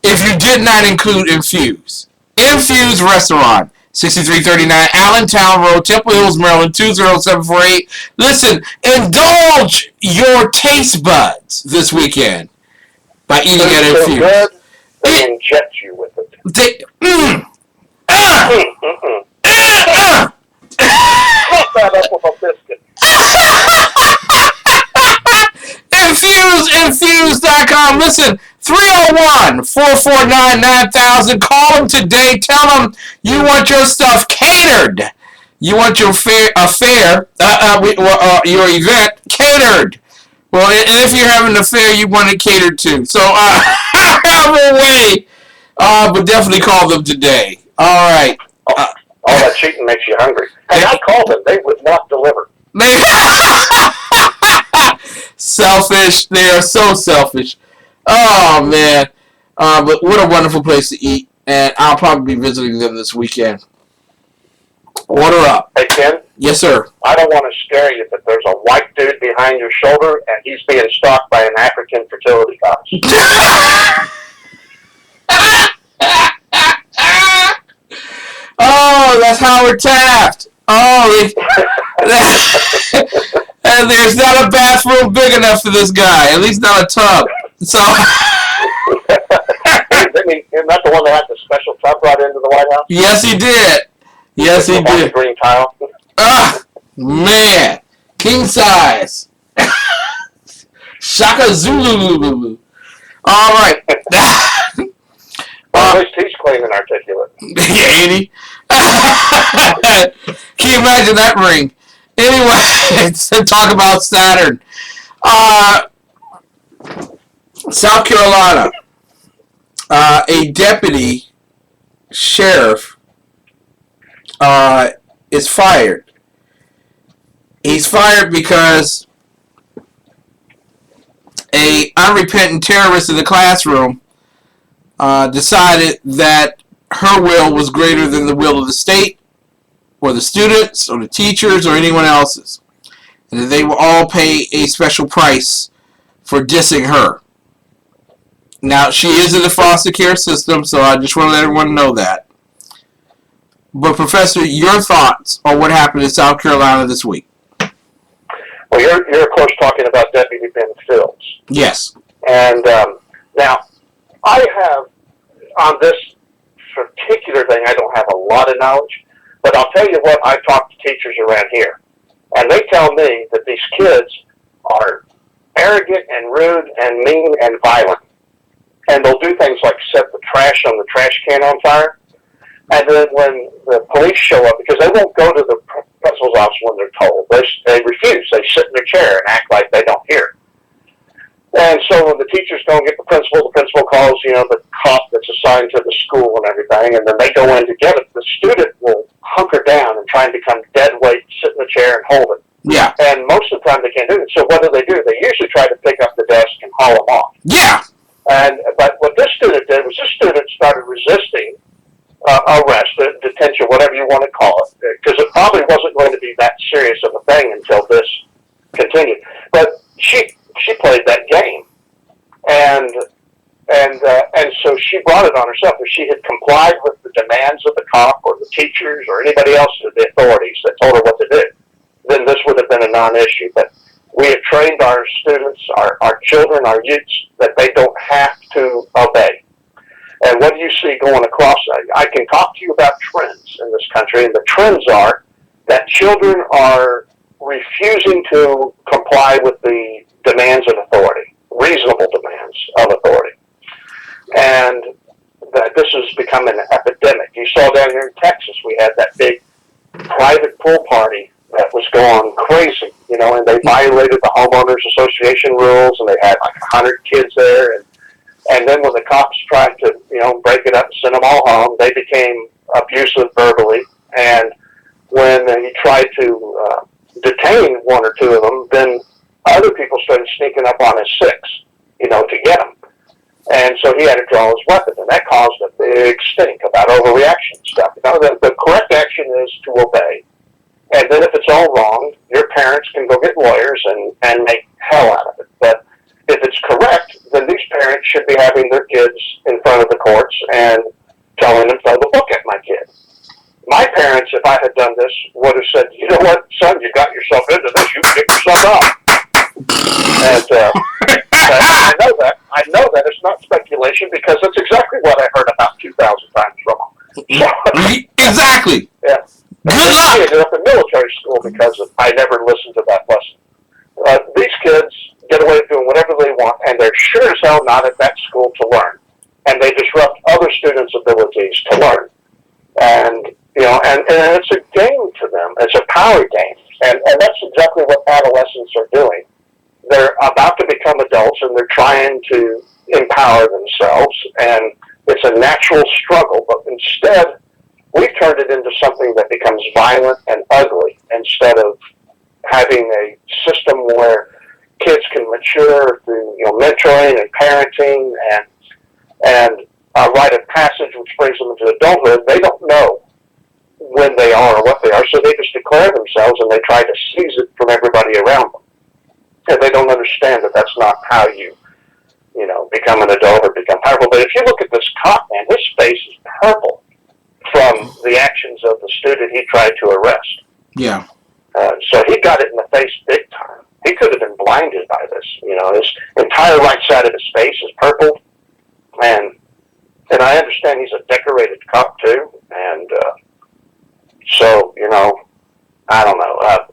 S1: if you did not include Infuse. Infuse Restaurant, 6339 Allentown Road, Temple Hills, Maryland, 20748. Listen, indulge your taste buds this weekend by eating at Infuse.
S5: Good, they inject you with it. Mix that up with a biscuit.
S1: Infuse.com. Listen, 301-449-9000. Call them today. Tell them you want your stuff catered. You want your your event catered. Well, and if you're having an affair, you want it catered to. So, either way, but definitely call them today. All right.
S5: All that cheating makes you hungry. Hey, I called them. They would not deliver.
S1: Selfish. They are so selfish. Oh, man. But what a wonderful place to eat. And I'll probably be visiting them this weekend. Order up.
S5: Hey, Ken?
S1: Yes, sir.
S5: I don't want to scare you, but there's a white dude behind your shoulder, and he's being stalked by an African fertility goddess.
S1: Oh, that's Howard Taft. Oh, and there's not a bathroom big enough for this guy. At least not a tub. So.
S5: Isn't that the one that had the special tub brought into the White House?
S1: Yes, he did. Yes, he did.
S5: The green tile.
S1: Man. King size. Shaka Zulu. All right.
S5: At least he's clean and articulate.
S1: Yeah, ain't he? Can you imagine that ring? Anyway, to talk about Saturn. South Carolina. A deputy sheriff is fired. He's fired because a unrepentant terrorist in the classroom decided that her will was greater than the will of the state or the students or the teachers or anyone else's. And that they will all pay a special price for dissing her. Now, she is in the foster care system, so I just want to let everyone know that. But, Professor, your thoughts on what happened in South Carolina this week?
S5: Well, you're of course talking about Deputy Ben Fields.
S1: Yes.
S5: And now, I have, on this particular thing, I don't have a lot of knowledge, but I'll tell you what, I've talked to teachers around here, and they tell me that these kids are arrogant and rude and mean and violent. And they'll do things like set the trash on the trash can on fire. And then when the police show up, because they won't go to the principal's office when they're told, they refuse. They sit in their chair and act like they don't hear. And so when the teachers don't get the principal calls, the cop that's assigned to the school and everything, and then they go in to get it. The student will hunker down and try and become dead weight, sit in the chair and hold it.
S1: Yeah.
S5: And most of the time they can't do it. So what do? They usually try to pick up the desk and haul them off.
S1: Yeah.
S5: But what this student did was this student started resisting arrest, detention, whatever you want to call it, because it probably wasn't going to be that serious of a thing until this continued. But she played that game, and so she brought it on herself. If she had complied with the demands of the cop or the teachers or anybody else, the authorities that told her what to do, then this would have been a non-issue. But we have trained our students, our children, our youths, that they don't have to obey. And what do you see going across? I can talk to you about trends in this country, and the trends are that children are refusing to comply with the demands of authority, reasonable demands of authority. And that this has become an epidemic. You saw down here in Texas, we had that big private pool party that was going crazy, and they violated the homeowners association rules, and they had like 100 kids there, and then when the cops tried to, break it up and send them all home, they became abusive verbally, and when he tried to detain one or two of them, then other people started sneaking up on his six, to get him. And so he had to draw his weapon, and that caused a big stink about overreaction stuff. The correct action is to obey. And then if it's all wrong, your parents can go get lawyers and make hell out of it. But if it's correct, then these parents should be having their kids in front of the courts and telling them, throw the book at my kid. My parents, if I had done this, would have said, you know what, son, you got yourself into this, you pick yourself up. And I know that it's not speculation, because that's exactly what I heard about 2,000 times from them.
S1: Exactly.
S5: Yeah.
S1: Good luck.
S5: I ended up in military school because I never listened to that lesson. These kids get away with doing whatever they want, and they're sure as hell not at that school to learn. And they disrupt other students' abilities to learn. And it's a game to them. It's a power game. And that's exactly what adolescents are doing. They're about to become adults, and they're trying to empower themselves, and it's a natural struggle, but instead, we've turned it into something that becomes violent and ugly, instead of having a system where kids can mature through mentoring and parenting and a rite of passage which brings them into adulthood. They don't know when they are or what they are, so they just declare themselves, and they try to seize it from everybody around them. And they don't understand that that's not how you become an adult or become powerful. But if you look at this cop, man, his face is purple from the actions of the student he tried to arrest.
S1: Yeah.
S5: So he got it in the face big time. He could have been blinded by this. His entire right side of his face is purple. And I understand he's a decorated cop, too. And so, I don't know.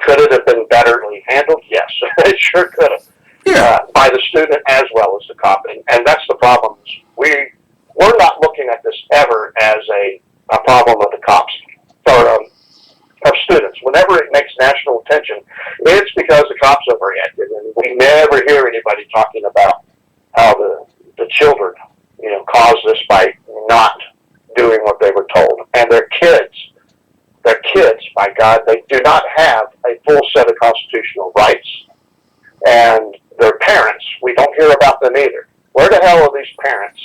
S5: Could it have been betterly handled? Yes, it sure could have.
S1: Yeah.
S5: By the student as well as the cop. And that's the problem. We're not looking at this ever as a problem of the cops or of students. Whenever it makes national attention, it's because the cops overreacted. And we never hear anybody talking about how the children, caused this by not doing what they were told. And their kids, by God, they do not have a full set of constitutional rights. And their parents, we don't hear about them either. Where the hell are these parents?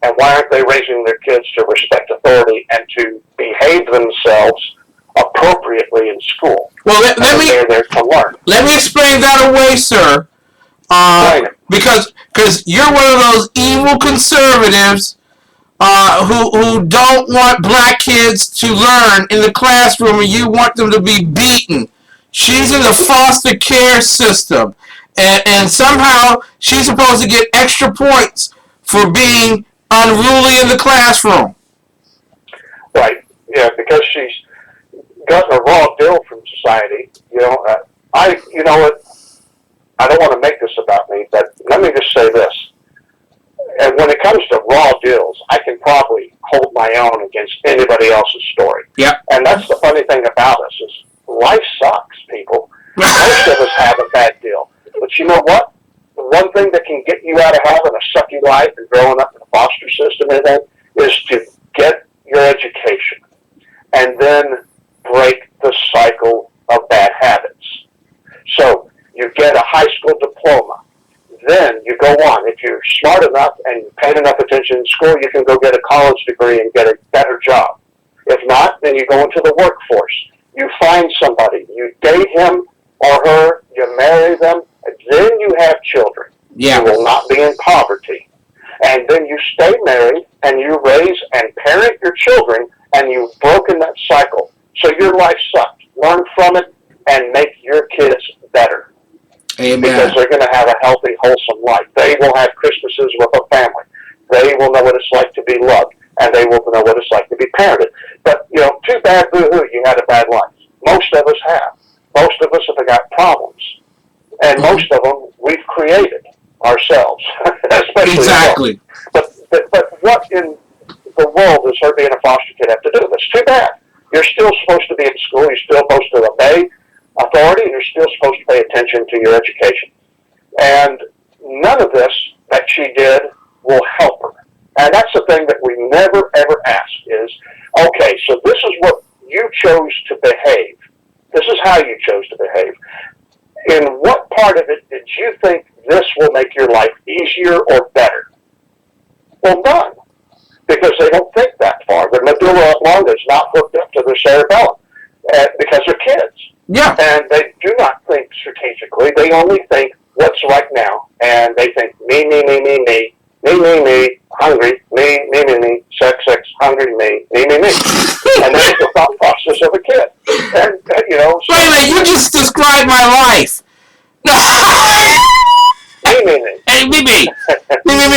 S5: And why aren't they raising their kids to respect authority and to behave themselves appropriately in school?
S1: Well,
S5: they're there to learn.
S1: Let me explain that away, sir. Because you're one of those evil conservatives who don't want black kids to learn in the classroom, and you want them to be beaten. She's in the foster care system, and somehow she's supposed to get extra points for being unruly in the classroom.
S5: Right. Yeah, because she's gotten a raw deal from society. I don't want to make this about me, but let me just say this. And when it comes to raw deals, I can probably hold my own against anybody else's story.
S1: Yep.
S5: And that's the funny thing about us is life sucks, people. Most of us have a bad deal. But you know what? The one thing that can get you out of having a sucky life and growing up in a foster system and everything is to get your education and then break the cycle of bad habits. So you get a high school diploma. Then you go on. If you're smart enough and you pay enough attention in school, you can go get a college degree and get a better job. If not, then you go into the workforce. You find somebody. You date him or her. You marry them. And then you have children.
S1: Yeah.
S5: You will not be in poverty. And then you stay married and you raise and parent your children, and you've broken that cycle. So your life sucked. Learn from it and Because they're going to have a healthy, wholesome life. They will have Christmases with a family. They will know what it's like to be loved, and they will know what it's like to be parented. But, too bad, boo-hoo, you had a bad life. Most of us have. Most of us have got problems. And most of them we've created ourselves, especially
S1: Exactly.
S5: But what in the world does her being a foster kid have to do with this? Too bad. You're still supposed to be in school. You're still supposed to obey authority, and you're still supposed to pay attention to your education. And none of this that she did will help her. And that's the thing that we never, ever ask is, okay, so this is what you chose to behave. This is how you chose to behave. In what part of it did you think this will make your life easier or better? Well, none. Because they don't think that far. Their medulla oblongata is not hooked up to their cerebellum because they're kids.
S1: Yeah.
S5: And they do not think strategically. They only think what's right now. And they think me, hungry, me, sex, hungry, me. And that is the thought process of a kid. And, so,
S1: wait a minute, you just described my life.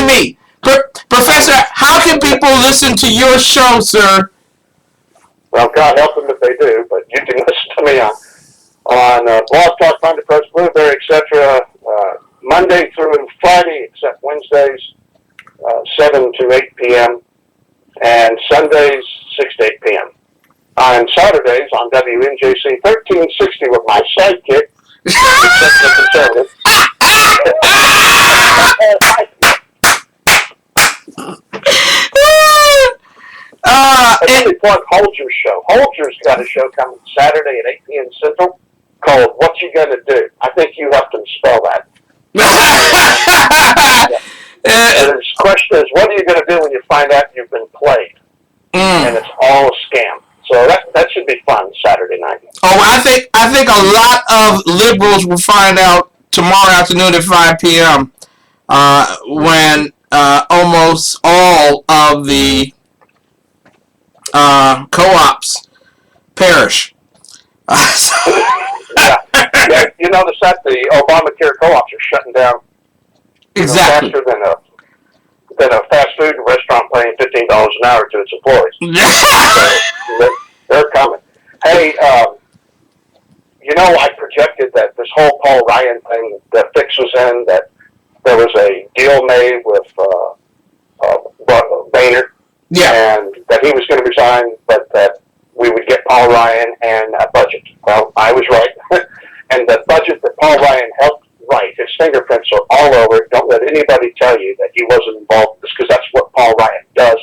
S1: Me. Professor, how can people listen to your show, sir?
S5: Well, God help them if they do, but you can listen to me on Blog Talk, Find the Press, Blueberry, etc. Monday through Friday, except Wednesdays, 7 to 8 p.m., and Sundays, 6 to 8 p.m. On Saturdays on WNJC 1360 with my sidekick, the conservative. Really plug Holger's show. Holger's got a show coming Saturday at 8 p.m. Central called What You Gonna Do? I think you helped him spell that. And his question is, what are you going to do when you find out you've been played? And it's all a scam. So that should be fun Saturday night.
S1: Oh, I think a lot of liberals will find out tomorrow afternoon at 5 p.m. When almost all of the co-ops perish.
S5: Yeah, you notice that the Obamacare co-ops are shutting down
S1: Exactly.
S5: faster than a fast food restaurant paying $15 an hour to its employees. So they're coming. Hey, I projected that this whole Paul Ryan thing, the fix was in, that there was a deal made with Boehner, and that he was going to resign, but that we would get Paul Ryan and a budget. Well, I was right. And the budget that Paul Ryan helped write, his fingerprints are all over it. Don't let anybody tell you that he wasn't involved in this, because that's what Paul Ryan does.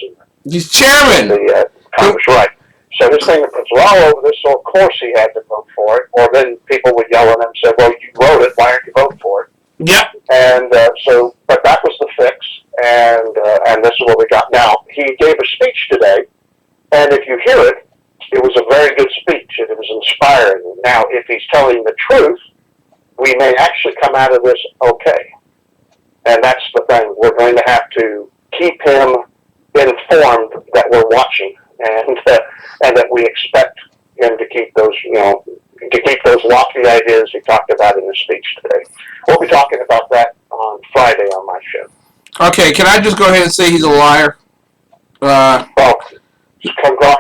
S1: He's chairman.
S5: The Congress, right. So his fingerprints were all over this, so of course he had to vote for it. Or then people would yell at him and say, well, you wrote it, why aren't you voting for it?
S1: Yep.
S5: And but that was the fix, and this is what we got now. He gave a speech today, and if you hear it, it was a very good speech, and it was inspiring. Now, if he's telling the truth, we may actually come out of this okay. And that's the thing. We're going to have to keep him informed that we're watching, and that we expect him to keep those, to keep those lofty ideas he talked about in his speech today. We'll be talking about that on Friday on my show.
S1: Okay, can I just go ahead and say he's a liar?
S5: Well,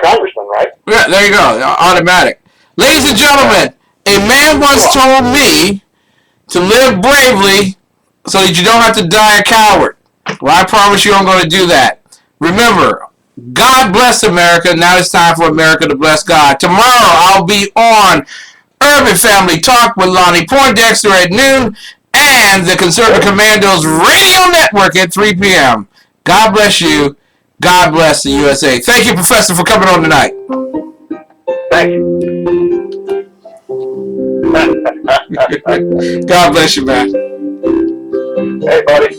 S5: congressman, right?
S1: Yeah, there you go. Automatic. Ladies and gentlemen, a man once told me to live bravely so that you don't have to die a coward. Well, I promise you I'm going to do that. Remember, God bless America. Now it's time for America to bless God. Tomorrow I'll be on Urban Family Talk with Lonnie Poindexter at noon and the Conservative Commandos Radio Network at 3 p.m. God bless you. God bless the USA. Thank you, Professor, for coming on tonight.
S5: Thank you.
S1: God bless you, man.
S5: Hey, buddy.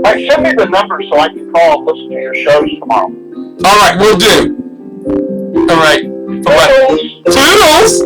S5: Hey, send me the number so I can call and listen to your shows tomorrow.
S1: All right, we'll do. All right. Bye-bye. Toodles.